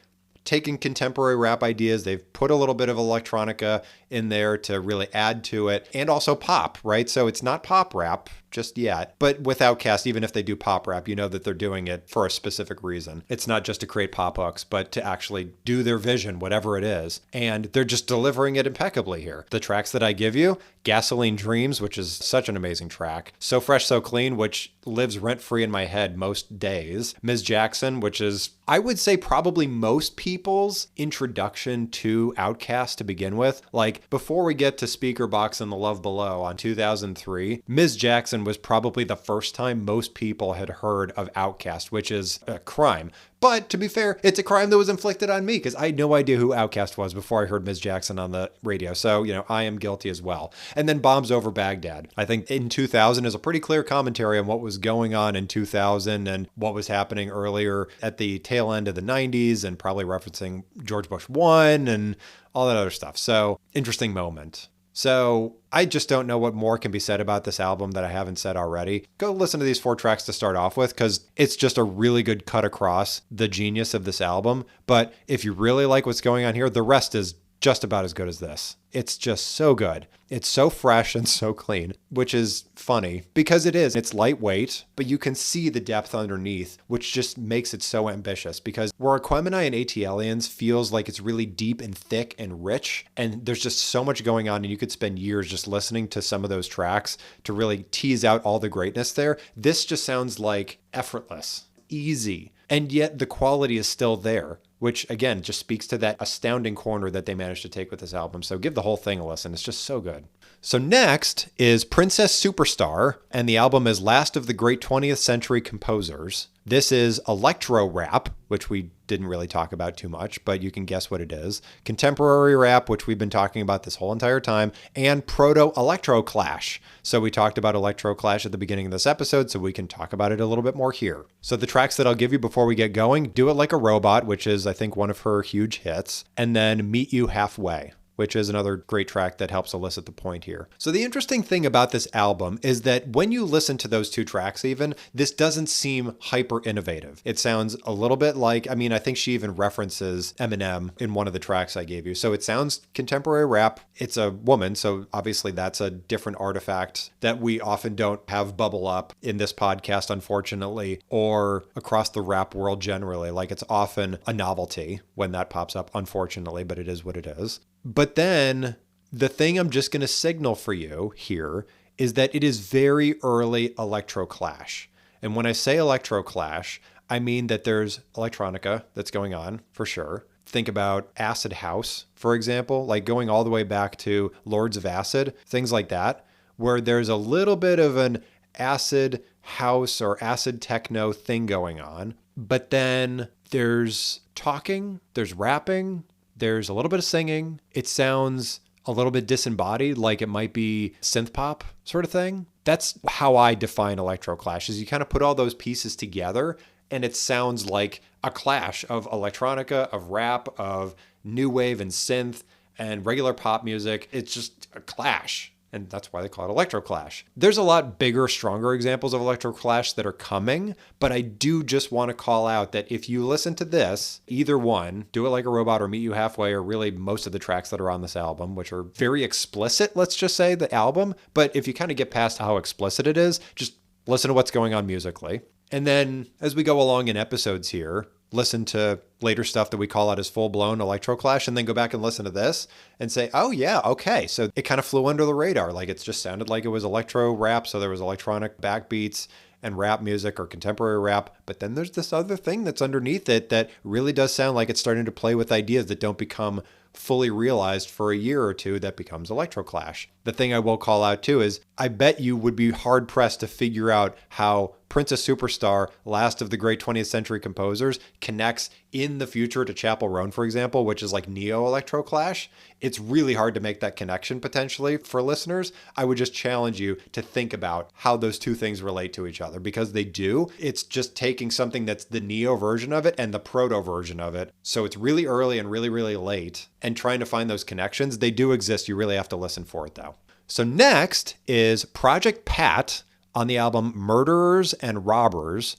taken contemporary rap ideas, they've put a little bit of electronica in there to really add to it, and also pop, right? So it's not pop rap just yet, but with Outkast, even if they do pop rap, you know that they're doing it for a specific reason. It's not just to create pop hooks, but to actually do their vision, whatever it is. And they're just delivering it impeccably here. The tracks that I give you, Gasoline Dreams, which is such an amazing track. So Fresh, So Clean, which lives rent-free in my head most days. Ms. Jackson, which is, I would say, probably most people's introduction to Outkast to begin with. Like, before we get to Speaker Box and The Love Below on 2003, Ms. Jackson was probably the first time most people had heard of Outkast, which is a crime. But to be fair, it's a crime that was inflicted on me because I had no idea who Outkast was before I heard Ms. Jackson on the radio. So, you know, I am guilty as well. And then Bombs Over Baghdad. I think in 2000 is a pretty clear commentary on what was going on in 2000 and what was happening earlier at the tail end of the 90s, and probably referencing George Bush 1 and all that other stuff. So, interesting moment. So I just don't know what more can be said about this album that I haven't said already. Go listen to these 4 tracks to start off with, because it's just a really good cut across the genius of this album. But if you really like what's going on here, the rest is just about as good as this. It's just so good. It's so fresh and so clean, which is funny because it is. It's lightweight, but you can see the depth underneath, which just makes it so ambitious. Because where Aquemini and AT-Aliens feels like it's really deep and thick and rich, and there's just so much going on, and you could spend years just listening to some of those tracks to really tease out all the greatness there. This just sounds like effortless, easy, and yet the quality is still there, which again just speaks to that astounding corner that they managed to take with this album. So give the whole thing a listen. It's just so good. So next is Princess Superstar, and the album is Last of the Great 20th Century Composers. This is electro rap, which we didn't really talk about too much, but you can guess what it is. Contemporary rap, which we've been talking about this whole entire time, and proto-electro clash. So we talked about electro clash at the beginning of this episode, so we can talk about it a little bit more here. So the tracks that I'll give you before we get going, Do It Like a Robot, which is, I think, one of her huge hits, and then Meet You Halfway, which is another great track that helps elicit the point here. So the interesting thing about this album is that when you listen to those two tracks even, this doesn't seem hyper innovative. It sounds a little bit like, I think she even references Eminem in one of the tracks I gave you. So it sounds contemporary rap. It's a woman, so obviously that's a different artifact that we often don't have bubble up in this podcast, unfortunately, or across the rap world generally. Like, it's often a novelty when that pops up, unfortunately, but it is what it is. But then the thing I'm just going to signal for you here is that it is very early electroclash. And when I say electroclash, I mean that there's electronica that's going on for sure. Think about acid house, for example, like going all the way back to Lords of Acid, things like that, where there's a little bit of an acid house or acid techno thing going on. But then there's talking, there's rapping, there's a little bit of singing. It sounds a little bit disembodied, like it might be synth pop sort of thing. That's how I define electroclash, is you kind of put all those pieces together and it sounds like a clash of electronica, of rap, of new wave and synth and regular pop music. It's just a clash. And that's why they call it electroclash. There's a lot bigger, stronger examples of electroclash that are coming, but I do just want to call out that if you listen to this, either one, Do It Like a Robot or Meet You Halfway, or really most of the tracks that are on this album, which are very explicit, let's just say, the album. But if you kind of get past how explicit it is, just listen to what's going on musically. And then as we go along in episodes here, listen to later stuff that we call out as full-blown electroclash, and then go back and listen to this and say, oh yeah, okay. So it kind of flew under the radar. Like, it just sounded like it was electro rap. So there was electronic backbeats and rap music or contemporary rap. But then there's this other thing that's underneath it that really does sound like it's starting to play with ideas that don't become fully realized for a year or two. That becomes electroclash. The thing I will call out too is I bet you would be hard pressed to figure out how Princess Superstar, last of the great 20th century composers, connects in the future to Chapel Roan, for example, which is like neo electroclash. It's really hard to make that connection potentially for listeners. I would just challenge you to think about how those two things relate to each other, because they do. It's just taking something that's the neo version of it and the proto version of it. So it's really early and really, really late, and trying to find those connections. They do exist. You really have to listen for it though. So next is Project Pat on the album Murderers and Robbers.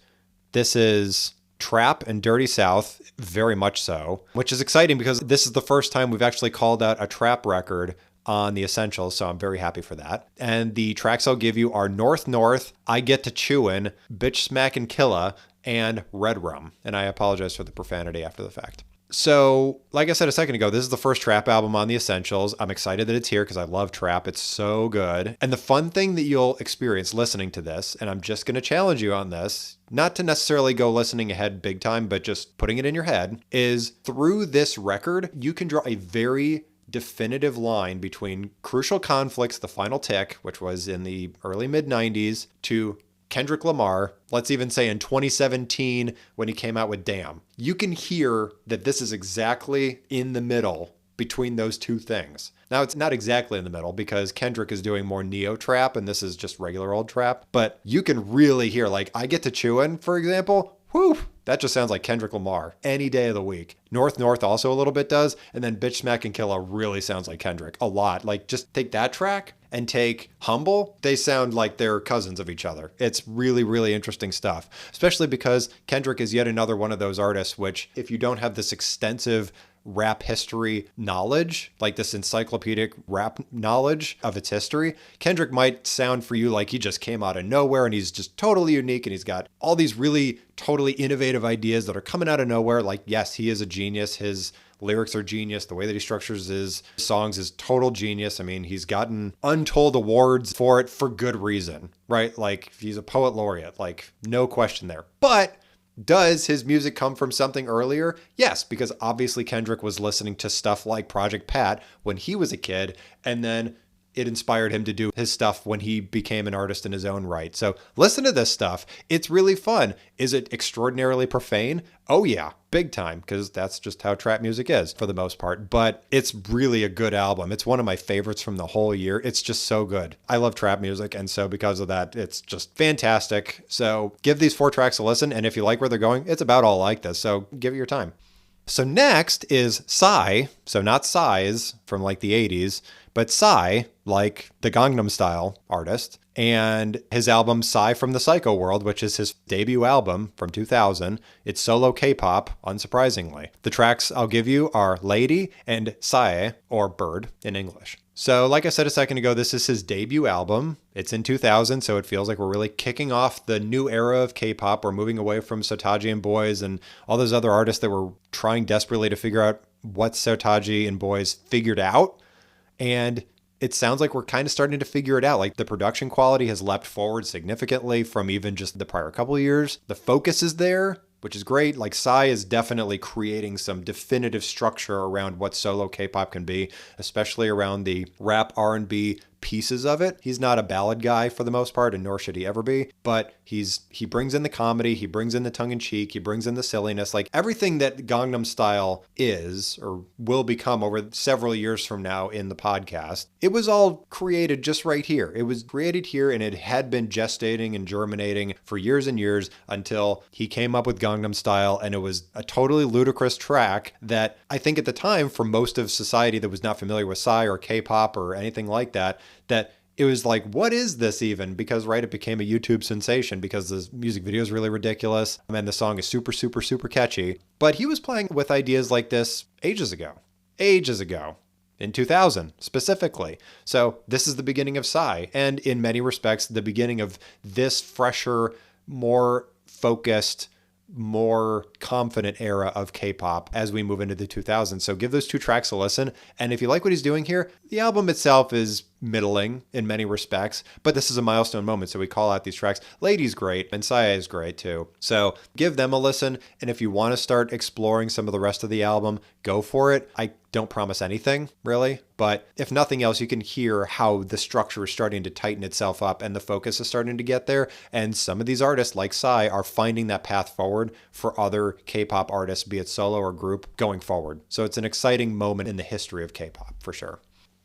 This is trap and dirty south, very much so, which is exciting because this is the first time we've actually called out a trap record on the Essentials, so I'm very happy for that. And the tracks I'll give you are North North, I Get to Chewin', Bitch Smack and Killa, and Red Rum. And I apologize for the profanity after the fact. So, like I said a second ago, this is the first trap album on the Essentials. I'm excited that it's here because I love trap. It's so good. And the fun thing that you'll experience listening to this, and I'm just going to challenge you on this, not to necessarily go listening ahead big time, but just putting it in your head, is through this record, you can draw a very definitive line between Crucial Conflicts, The Final Tick, which was in the early mid-90s, to Kendrick Lamar, let's even say in 2017 when he came out with Damn. You can hear that this is exactly in the middle between those two things. Now, it's not exactly in the middle because Kendrick is doing more neo trap and this is just regular old trap, but you can really hear, like, I Get to Chewin', for example, whew, that just sounds like Kendrick Lamar any day of the week. North North also a little bit does, and then Bitch Smack and Killa really sounds like Kendrick a lot. Like, just take that track and take Humble, they sound like they're cousins of each other. It's really, really interesting stuff, especially because Kendrick is yet another one of those artists which, if you don't have this extensive rap history knowledge, like this encyclopedic rap knowledge of its history, Kendrick might sound for you like he just came out of nowhere and he's just totally unique and he's got all these really totally innovative ideas that are coming out of nowhere. Like, yes, he is a genius. His lyrics are genius. The way that he structures his songs is total genius. I mean, he's gotten untold awards for it for good reason, right? Like, he's a poet laureate, like, no question there. But does his music come from something earlier? Yes, because obviously Kendrick was listening to stuff like Project Pat when he was a kid, and then it inspired him to do his stuff when he became an artist in his own right. So listen to this stuff. It's really fun. Is it extraordinarily profane? Oh yeah, big time, because that's just how trap music is for the most part. But it's really a good album. It's one of my favorites from the whole year. It's just so good. I love trap music, and so because of that, it's just fantastic. So give these 4 tracks a listen, and if you like where they're going, it's about all like this. So give it your time. So next is Psy, so not Size from like the 80s, but Psy, like the Gangnam Style artist, and his album Psy from the Psycho World, which is his debut album from 2000. It's solo K-pop, unsurprisingly. The tracks I'll give you are Lady and Psy, or Bird in English. So like I said a second ago, this is his debut album. It's in 2000, so it feels like we're really kicking off the new era of K-pop. We're moving away from Sotaji and Boys and all those other artists that were trying desperately to figure out what Sotaji and Boys figured out. And it sounds like we're kind of starting to figure it out. Like the production quality has leapt forward significantly from even just the prior couple of years. The focus is there, which is great. Like Psy is definitely creating some definitive structure around what solo K-pop can be, especially around the rap R&B pieces of it. He's not a ballad guy for the most part, and nor should he ever be, but he brings in the comedy, he brings in the tongue-in-cheek, he brings in the silliness, like everything that Gangnam Style is or will become over several years from now in the podcast. It was all created just right here. It was created here, and it had been gestating and germinating for years and years until he came up with Gangnam Style, and it was a totally ludicrous track that I think at the time, for most of society that was not familiar with Psy or K-pop or anything like that it was like, what is this even? Because, right, it became a YouTube sensation because the music video is really ridiculous and the song is super, super, super catchy. But he was playing with ideas like this ages ago, in 2000 specifically. So this is the beginning of Psy, and in many respects, the beginning of this fresher, more focused, more confident era of K-pop as we move into the 2000s. So give those two tracks a listen. And if you like what he's doing here, the album itself is middling in many respects, but this is a milestone moment. So we call out these tracks. Lady's great, and Saya is great too. So give them a listen. And if you want to start exploring some of the rest of the album, go for it. I don't promise anything really, but if nothing else, you can hear how the structure is starting to tighten itself up and the focus is starting to get there. And some of these artists like Psy are finding that path forward for other K-pop artists, be it solo or group, going forward. So it's an exciting moment in the history of K-pop for sure.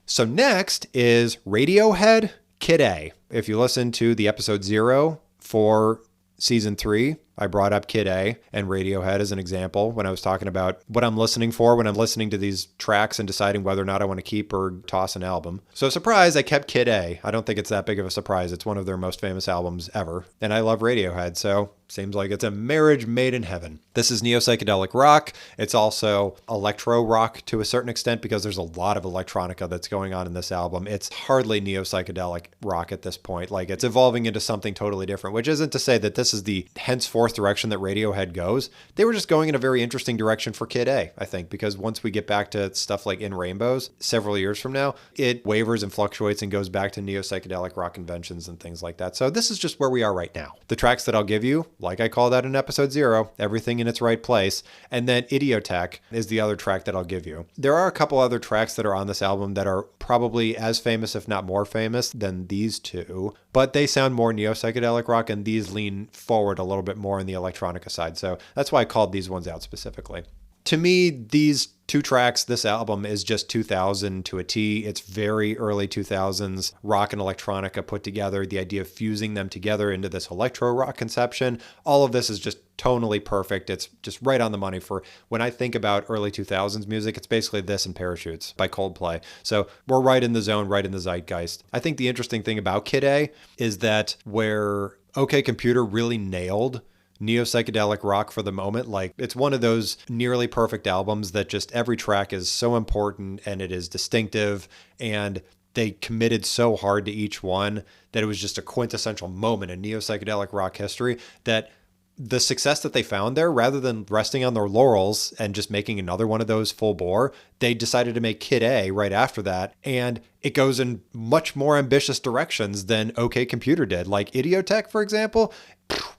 So next is Radiohead, Kid A. If you listen to the episode 0 for season 3, I brought up Kid A and Radiohead as an example when I was talking about what I'm listening for when I'm listening to these tracks and deciding whether or not I want to keep or toss an album. So surprise, I kept Kid A. I don't think it's that big of a surprise. It's one of their most famous albums ever. And I love Radiohead, so seems like it's a marriage made in heaven. This is neo-psychedelic rock. It's also electro rock to a certain extent because there's a lot of electronica that's going on in this album. It's hardly neo-psychedelic rock at this point. Like, it's evolving into something totally different, which isn't to say that this is the henceforth direction that Radiohead goes. They were just going in a very interesting direction for Kid A, I think, because once we get back to stuff like In Rainbows several years from now, it wavers and fluctuates and goes back to neo-psychedelic rock conventions and things like that. So this is just where we are right now. The tracks that I'll give you, like I called out in episode 0, everything in its right place. And then Idiotech is the other track that I'll give you. There are a couple other tracks that are on this album that are probably as famous, if not more famous, than these two, but they sound more neo-psychedelic rock, and these lean forward a little bit more on the electronica side. So that's why I called these ones out specifically. To me, these two tracks, this album is just 2000 to a T. It's very early 2000s rock and electronica put together. The idea of fusing them together into this electro rock conception, all of this is just tonally perfect. It's just right on the money for when I think about early 2000s music. It's basically this and Parachutes by Coldplay. So we're right in the zone, right in the zeitgeist. I think the interesting thing about Kid A is that where OK Computer really nailed neo-psychedelic rock for the moment, like it's one of those nearly perfect albums that just every track is so important and it is distinctive, and they committed so hard to each one that it was just a quintessential moment in neo-psychedelic rock history, that the success that they found there, rather than resting on their laurels and just making another one of those full bore, they decided to make Kid A right after that. And it goes in much more ambitious directions than OK Computer did. Like Idiotech, for example,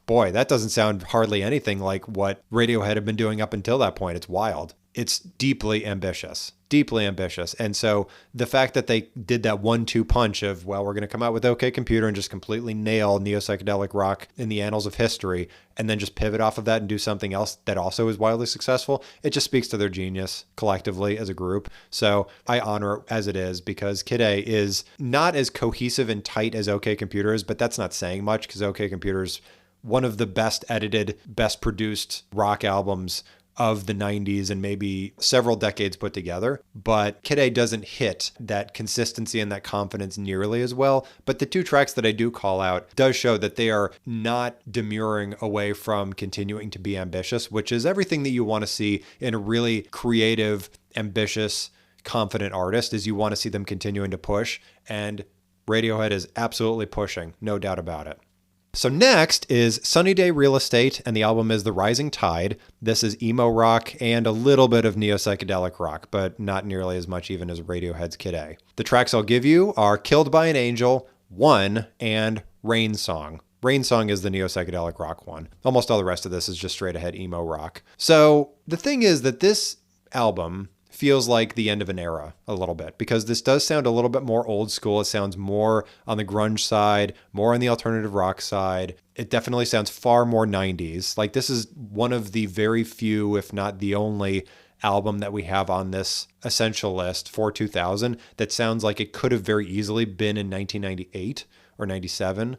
boy, that doesn't sound hardly anything like what Radiohead had been doing up until that point. It's wild. It's deeply ambitious. And so the fact that they did that 1-2 punch of, well, we're going to come out with OK Computer and just completely nail neo-psychedelic rock in the annals of history, and then just pivot off of that and do something else that also is wildly successful, it just speaks to their genius collectively as a group. So I honor it as it is, because Kid A is not as cohesive and tight as OK Computer is, but that's not saying much, because OK Computer is one of the best edited, best produced rock albums of the 90s and maybe several decades put together. But Kid A doesn't hit that consistency and that confidence nearly as well. But the two tracks that I do call out does show that they are not demurring away from continuing to be ambitious, which is everything that you want to see in a really creative, ambitious, confident artist, is you want to see them continuing to push. And Radiohead is absolutely pushing, no doubt about it. So next is Sunny Day Real Estate, and the album is The Rising Tide. This is emo rock and a little bit of neo-psychedelic rock, but not nearly as much even as Radiohead's Kid A. The tracks I'll give you are Killed by an Angel, One, and Rain Song. Rain Song is the neo-psychedelic rock one. Almost all the rest of this is just straight ahead emo rock. So the thing is that this album feels like the end of an era a little bit, because this does sound a little bit more old school. It sounds more on the grunge side, more on the alternative rock side. It definitely sounds far more 90s. Like, this is one of the very few, if not the only album that we have on this essential list for 2000 that sounds like it could have very easily been in 1998 or 97.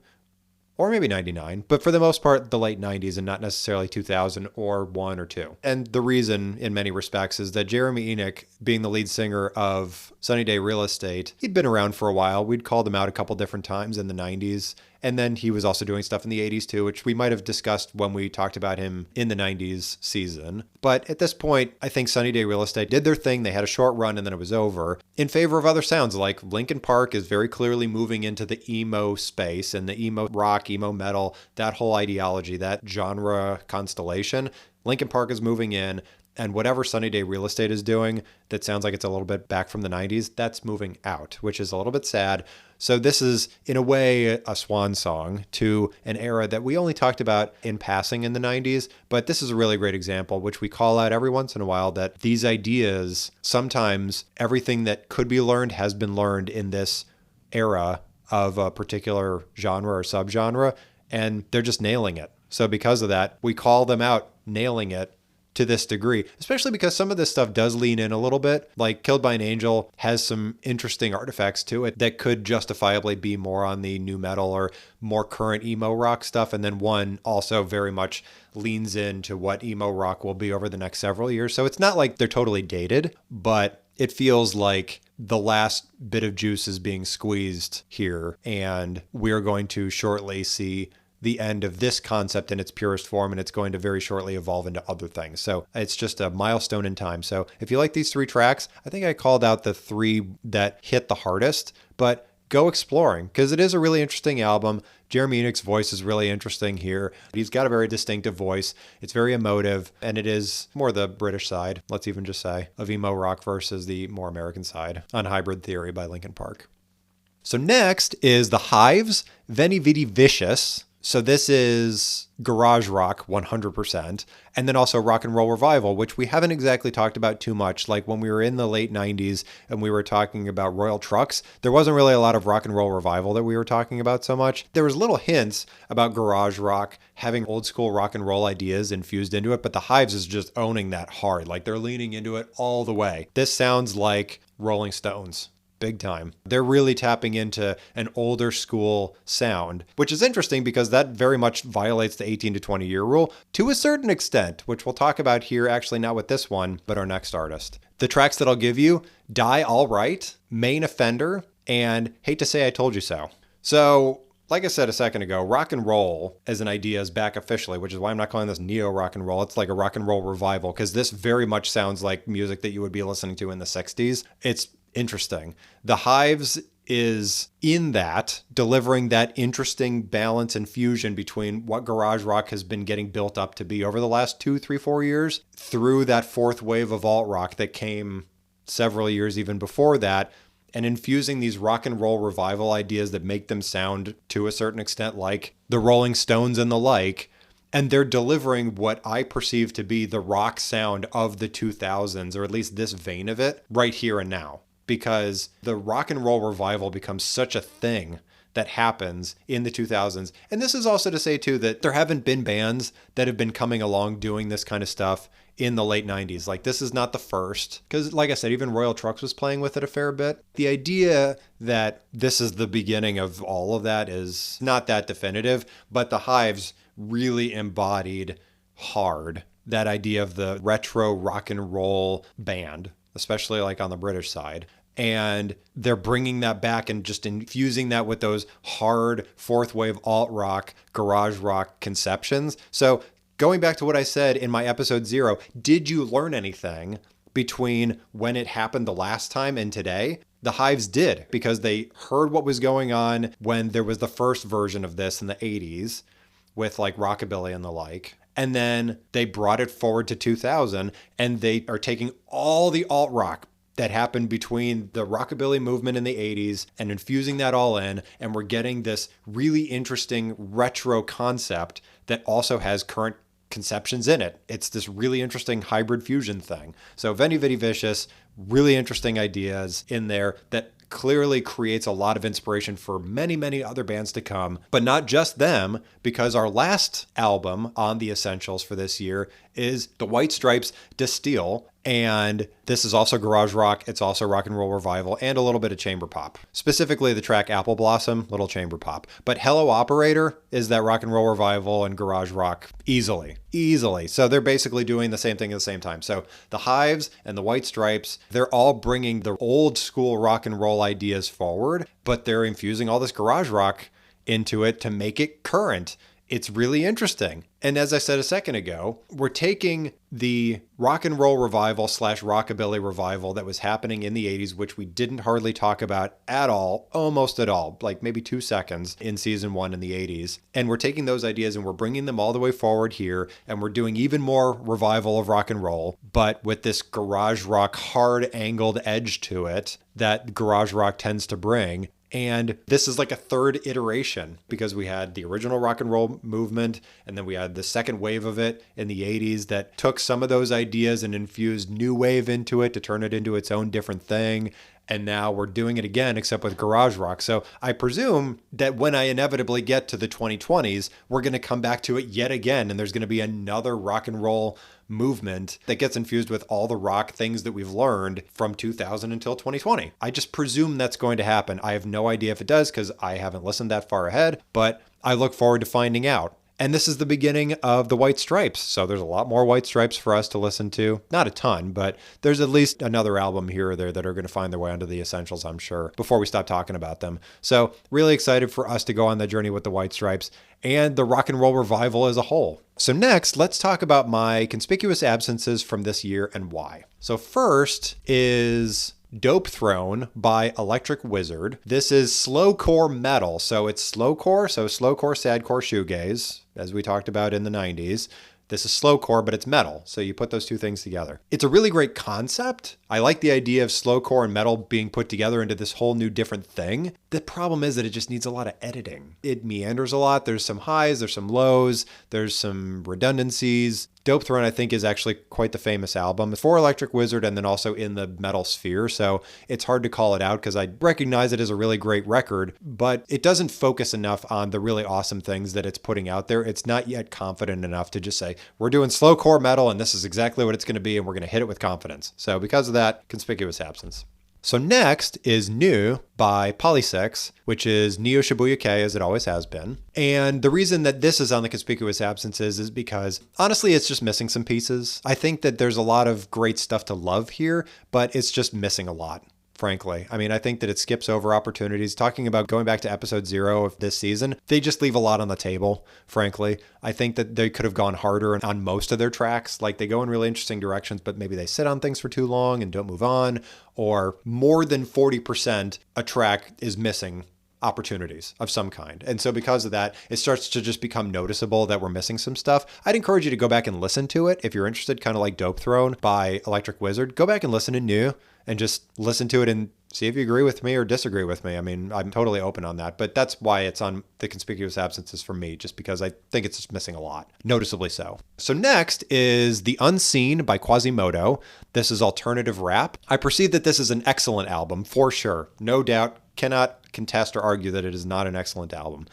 Or maybe 99, but for the most part, the late 90s and not necessarily 2000 or 1 or 2. And the reason, in many respects, is that Jeremy Enoch, being the lead singer of Sunny Day Real Estate, he'd been around for a while. We'd called him out a couple different times in the 90s. And then he was also doing stuff in the 80s too, which we might have discussed when we talked about him in the 90s season. But at this point, I think Sunny Day Real Estate did their thing. They had a short run and then it was over, in favor of other sounds. Like Linkin Park is very clearly moving into the emo space and the emo rock, emo metal, that whole ideology, that genre constellation. Linkin Park is moving in. And whatever Sunny Day Real Estate is doing that sounds like it's a little bit back from the 90s, that's moving out, which is a little bit sad. So this is, in a way, a swan song to an era that we only talked about in passing in the 90s. But this is a really great example, which we call out every once in a while, that these ideas, sometimes everything that could be learned has been learned in this era of a particular genre or subgenre, and they're just nailing it. So because of that, we call them out nailing it to this degree, especially because some of this stuff does lean in a little bit. Like Killed by an Angel has some interesting artifacts to it that could justifiably be more on the new metal or more current emo rock stuff. And then One also very much leans into what emo rock will be over the next several years. So it's not like they're totally dated, but it feels like the last bit of juice is being squeezed here. And we're going to shortly see the end of this concept in its purest form, and it's going to very shortly evolve into other things. So it's just a milestone in time. So if you like these three tracks, I think I called out the three that hit the hardest, but go exploring, because it is a really interesting album. Jeremy Enoch's voice is really interesting here. He's got a very distinctive voice. It's very emotive, and it is more the British side, let's even just say, of emo rock versus the more American side on Hybrid Theory by Linkin Park. So next is The Hives, Veni Vidi Vicious. So this is garage rock 100%, and then also rock and roll revival, which we haven't exactly talked about too much. Like when we were in the late 90s and we were talking about Royal Trucks, there wasn't really a lot of rock and roll revival that we were talking about so much. There was little hints about garage rock having old school rock and roll ideas infused into it, but The Hives is just owning that hard. Like they're leaning into it all the way. This sounds like Rolling Stones. Big time. They're really tapping into an older school sound, which is interesting because that very much violates the 18 to 20 year rule to a certain extent, which we'll talk about here, actually not with this one, but our next artist. The tracks that I'll give you: Die All Right, Main Offender, and Hate to Say I Told You So. So, like I said a second ago, rock and roll as an idea is back officially, which is why I'm not calling this neo rock and roll. It's like a rock and roll revival, because this very much sounds like music that you would be listening to in the 60s. It's interesting. The Hives is in that, delivering that interesting balance and fusion between what garage rock has been getting built up to be over the last 2, 3, 4 years through that fourth wave of alt rock that came several years even before that, and infusing these rock and roll revival ideas that make them sound to a certain extent like the Rolling Stones and the like. And they're delivering what I perceive to be the rock sound of the 2000s, or at least this vein of it, right here and now. Because the rock and roll revival becomes such a thing that happens in the 2000s. And this is also to say, too, that there haven't been bands that have been coming along doing this kind of stuff in the late 90s. Like, this is not the first. Because, like I said, even Royal Trucks was playing with it a fair bit. The idea that this is the beginning of all of that is not that definitive, but the Hives really embodied hard that idea of the retro rock and roll band, especially like on the British side. And they're bringing that back and just infusing that with those hard fourth wave alt rock, garage rock conceptions. So going back to what I said in my episode 0, did you learn anything between when it happened the last time and today? The Hives did, because they heard what was going on when there was the first version of this in the 80s with like rockabilly and the like. And then they brought it forward to 2000, and they are taking all the alt rock that happened between the rockabilly movement in the 80s and infusing that all in. And we're getting this really interesting retro concept that also has current conceptions in it. It's this really interesting hybrid fusion thing. So Veni Vidi Vicious, really interesting ideas in there that clearly creates a lot of inspiration for many, many other bands to come, but not just them, because our last album on the Essentials for this year is the White Stripes' Distill. And this is also garage rock. It's also rock and roll revival and a little bit of chamber pop. Specifically the track Apple Blossom, little chamber pop. But Hello Operator is that rock and roll revival and garage rock easily. So they're basically doing the same thing at the same time. So the Hives and the White Stripes, they're all bringing the old school rock and roll ideas forward, but they're infusing all this garage rock into it to make it current. It's really interesting. And as I said a second ago, we're taking the rock and roll revival / rockabilly revival that was happening in the 80s, which we didn't hardly talk about at all, almost at all, like maybe 2 seconds in season 1 in the 80s. And we're taking those ideas and we're bringing them all the way forward here. And we're doing even more revival of rock and roll, but with this garage rock hard angled edge to it that garage rock tends to bring. And this is like a third iteration, because we had the original rock and roll movement, and then we had the second wave of it in the 80s that took some of those ideas and infused new wave into it to turn it into its own different thing. And now we're doing it again, except with garage rock. So I presume that when I inevitably get to the 2020s, we're going to come back to it yet again. And there's going to be another rock and roll movement that gets infused with all the rock things that we've learned from 2000 until 2020. I just presume that's going to happen. I have no idea if it does, because I haven't listened that far ahead, but I look forward to finding out. And this is the beginning of the White Stripes. So there's a lot more White Stripes for us to listen to. Not a ton, but there's at least another album here or there that are going to find their way onto the Essentials, I'm sure, before we stop talking about them. So really excited for us to go on the journey with the White Stripes and the rock and roll revival as a whole. So next, let's talk about my conspicuous absences from this year and why. So first is Dope Throne by Electric Wizard. This is slowcore metal. So it's slowcore, sadcore, shoegaze, as we talked about in the 90s. This is slowcore, but it's metal. So you put those two things together. It's a really great concept. I like the idea of slowcore and metal being put together into this whole new different thing. The problem is that it just needs a lot of editing. It meanders a lot. There's some highs, there's some lows, there's some redundancies. Dope Throne, I think, is actually quite the famous album for Electric Wizard and then also in the metal sphere. So it's hard to call it out because I recognize it as a really great record, but it doesn't focus enough on the really awesome things that it's putting out there. It's not yet confident enough to just say, we're doing slowcore metal and this is exactly what it's going to be and we're going to hit it with confidence. So because of that, conspicuous absence. So next is New by Polysix, which is Neo Shibuya Kei, as it always has been. And the reason that this is on the conspicuous absences is because, honestly, it's just missing some pieces. I think that there's a lot of great stuff to love here, but it's just missing a lot, frankly. I mean, I think that it skips over opportunities. Talking about going back to episode 0 of this season, they just leave a lot on the table, frankly. I think that they could have gone harder on most of their tracks. Like, they go in really interesting directions, but maybe they sit on things for too long and don't move on, or more than 40% a track is missing opportunities of some kind. And so because of that, it starts to just become noticeable that we're missing some stuff. I'd encourage you to go back and listen to it. If you're interested, kind of like Dope Throne by Electric Wizard, go back and listen to New and just listen to it and see if you agree with me or disagree with me. I mean, I'm totally open on that, but that's why it's on the conspicuous absences for me, just because I think it's just missing a lot, noticeably so. So next is The Unseen by Quasimodo. This is alternative rap. I perceive that this is an excellent album, for sure. No doubt, cannot contest or argue that it is not an excellent album.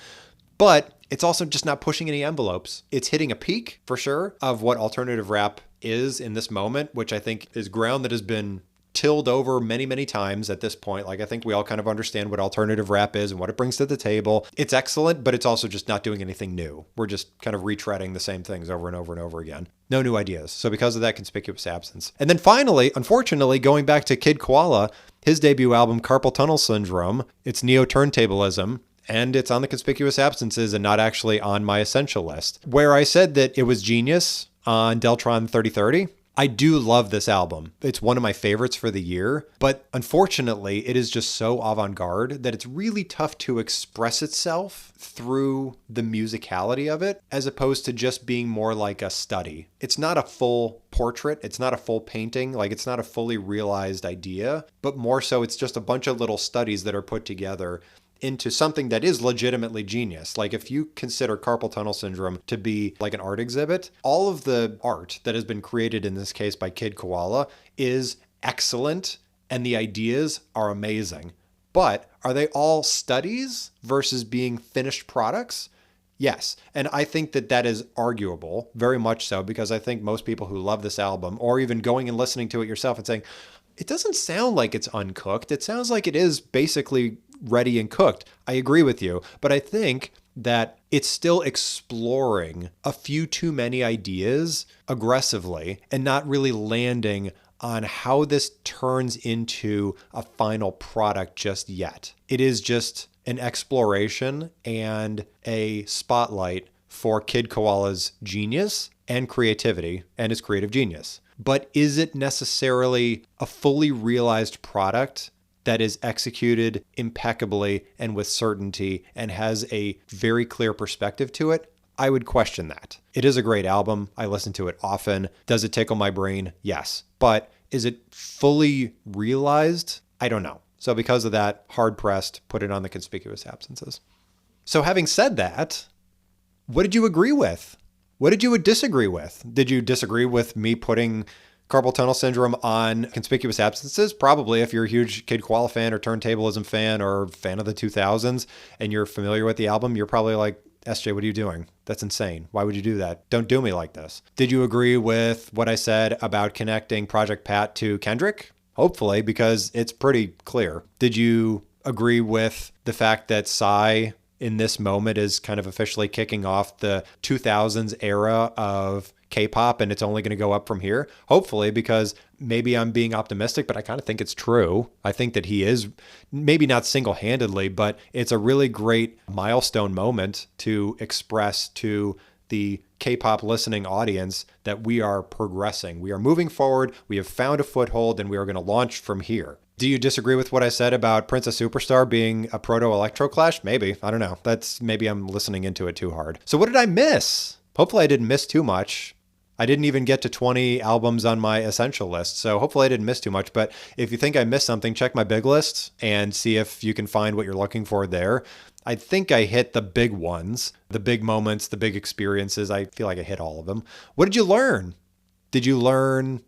But it's also just not pushing any envelopes. It's hitting a peak, for sure, of what alternative rap is in this moment, which I think is ground that has been tilled over many, many times at this point. Like, I think we all kind of understand what alternative rap is and what it brings to the table. It's excellent, but it's also just not doing anything new. We're just kind of retreading the same things over and over and over again. No new ideas. So because of that conspicuous absence. And then finally, unfortunately, going back to Kid Koala, his debut album, Carpal Tunnel Syndrome, it's neo-turntablism, and it's on the conspicuous absences and not actually on my essential list. Where I said that it was genius on Deltron 3030, I do love this album. It's one of my favorites for the year, but unfortunately, it is just so avant-garde that it's really tough to express itself through the musicality of it, as opposed to just being more like a study. It's not a full portrait. It's not a full painting. Like, it's not a fully realized idea, but more so it's just a bunch of little studies that are put together into something that is legitimately genius. Like, if you consider Carpal Tunnel Syndrome to be like an art exhibit, all of the art that has been created in this case by Kid Koala is excellent and the ideas are amazing. But are they all studies versus being finished products? Yes. And I think that that is arguable, very much so, because I think most people who love this album, or even going and listening to it yourself and saying, it doesn't sound like it's uncooked. It sounds like it is basically ready and cooked. I agree with you, but I think that it's still exploring a few too many ideas aggressively and not really landing on how this turns into a final product just yet. It is just an exploration and a spotlight for Kid Koala's genius and creativity and his creative genius. But is it necessarily a fully realized product that is executed impeccably and with certainty and has a very clear perspective to it? I would question that. It is a great album. I listen to it often. Does it tickle my brain? Yes. But is it fully realized? I don't know. So because of that, hard-pressed, put it on the conspicuous absences. So having said that, what did you agree with? What did you disagree with? Did you disagree with me putting Carpal Tunnel Syndrome on conspicuous absences? Probably, if you're a huge Kid Koala fan or turntablism fan or fan of the 2000s and you're familiar with the album, you're probably like, SJ, what are you doing? That's insane. Why would you do that? Don't do me like this. Did you agree with what I said about connecting Project Pat to Kendrick? Hopefully, because it's pretty clear. Did you agree with the fact that Psy in this moment is kind of officially kicking off the 2000s era of K-pop and it's only going to go up from here? Hopefully, because maybe I'm being optimistic, but I kind of think it's true. I think that he is, maybe not single-handedly, but it's a really great milestone moment to express to the K-pop listening audience that we are progressing. We are moving forward. We have found a foothold and we are going to launch from here. Do you disagree with what I said about Princess Superstar being a proto-electro clash? Maybe. I don't know. Maybe I'm listening into it too hard. So what did I miss? Hopefully I didn't miss too much. I didn't even get to 20 albums on my essential list, so hopefully I didn't miss too much. But if you think I missed something, check my big list and see if you can find what you're looking for there. I think I hit the big ones, the big moments, the big experiences. I feel like I hit all of them. What did you learn? Did you learn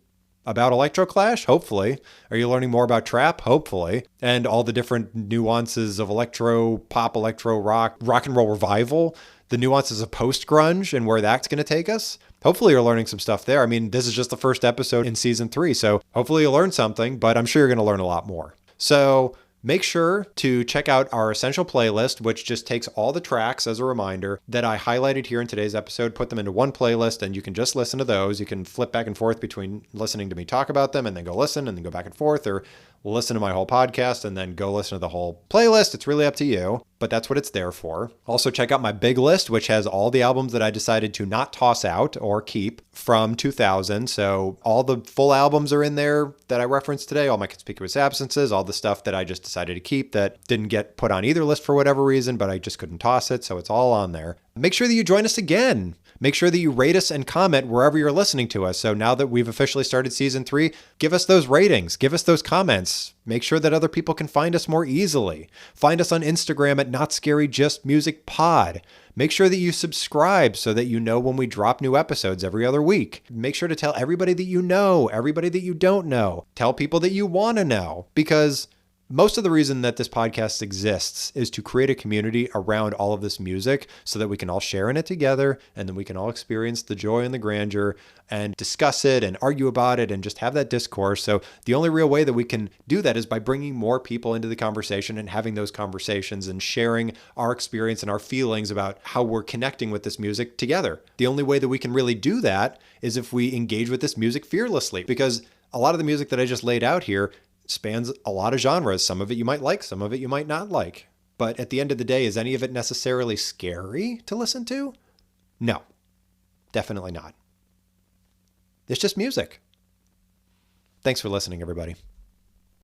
about Electroclash? Hopefully. Are you learning more about trap? Hopefully. And all the different nuances of electro, pop, electro, rock and roll revival, the nuances of post-grunge and where that's going to take us? Hopefully you're learning some stuff there. I mean, this is just the first episode in season 3, so hopefully you'll learn something, but I'm sure you're going to learn a lot more. So make sure to check out our essential playlist, which just takes all the tracks, as a reminder, that I highlighted here in today's episode, put them into one playlist, and you can just listen to those. You can flip back and forth between listening to me talk about them and then go listen and then go back and forth, or listen to my whole podcast and then go listen to the whole playlist. It's really up to you, but that's what it's there for. Also, check out my big list, which has all the albums that I decided to not toss out or keep from 2000. So all the full albums are in there that I referenced today, all my conspicuous absences, all the stuff that I just decided to keep that didn't get put on either list for whatever reason, but I just couldn't toss it. So it's all on there. Make sure that you join us again. Make sure that you rate us and comment wherever you're listening to us. So now that we've officially started season 3, give us those ratings, give us those comments. Make sure that other people can find us more easily. Find us on Instagram at Not Scary Just Music Pod. Make sure that you subscribe so that you know when we drop new episodes every other week. Make sure to tell everybody that you know, everybody that you don't know. Tell people that you want to know, because Most of the reason that this podcast exists is to create a community around all of this music so that we can all share in it together, and then we can all experience the joy and the grandeur and discuss it and argue about it and just have that discourse. So the only real way that we can do that is by bringing more people into the conversation and having those conversations and sharing our experience and our feelings about how we're connecting with this music together. The only way that we can really do that is if we engage with this music fearlessly, because a lot of the music that I just laid out here spans a lot of genres. Some of it you might like, some of it you might not like. But at the end of the day, is any of it necessarily scary to listen to? No, definitely not. It's just music. Thanks for listening, everybody.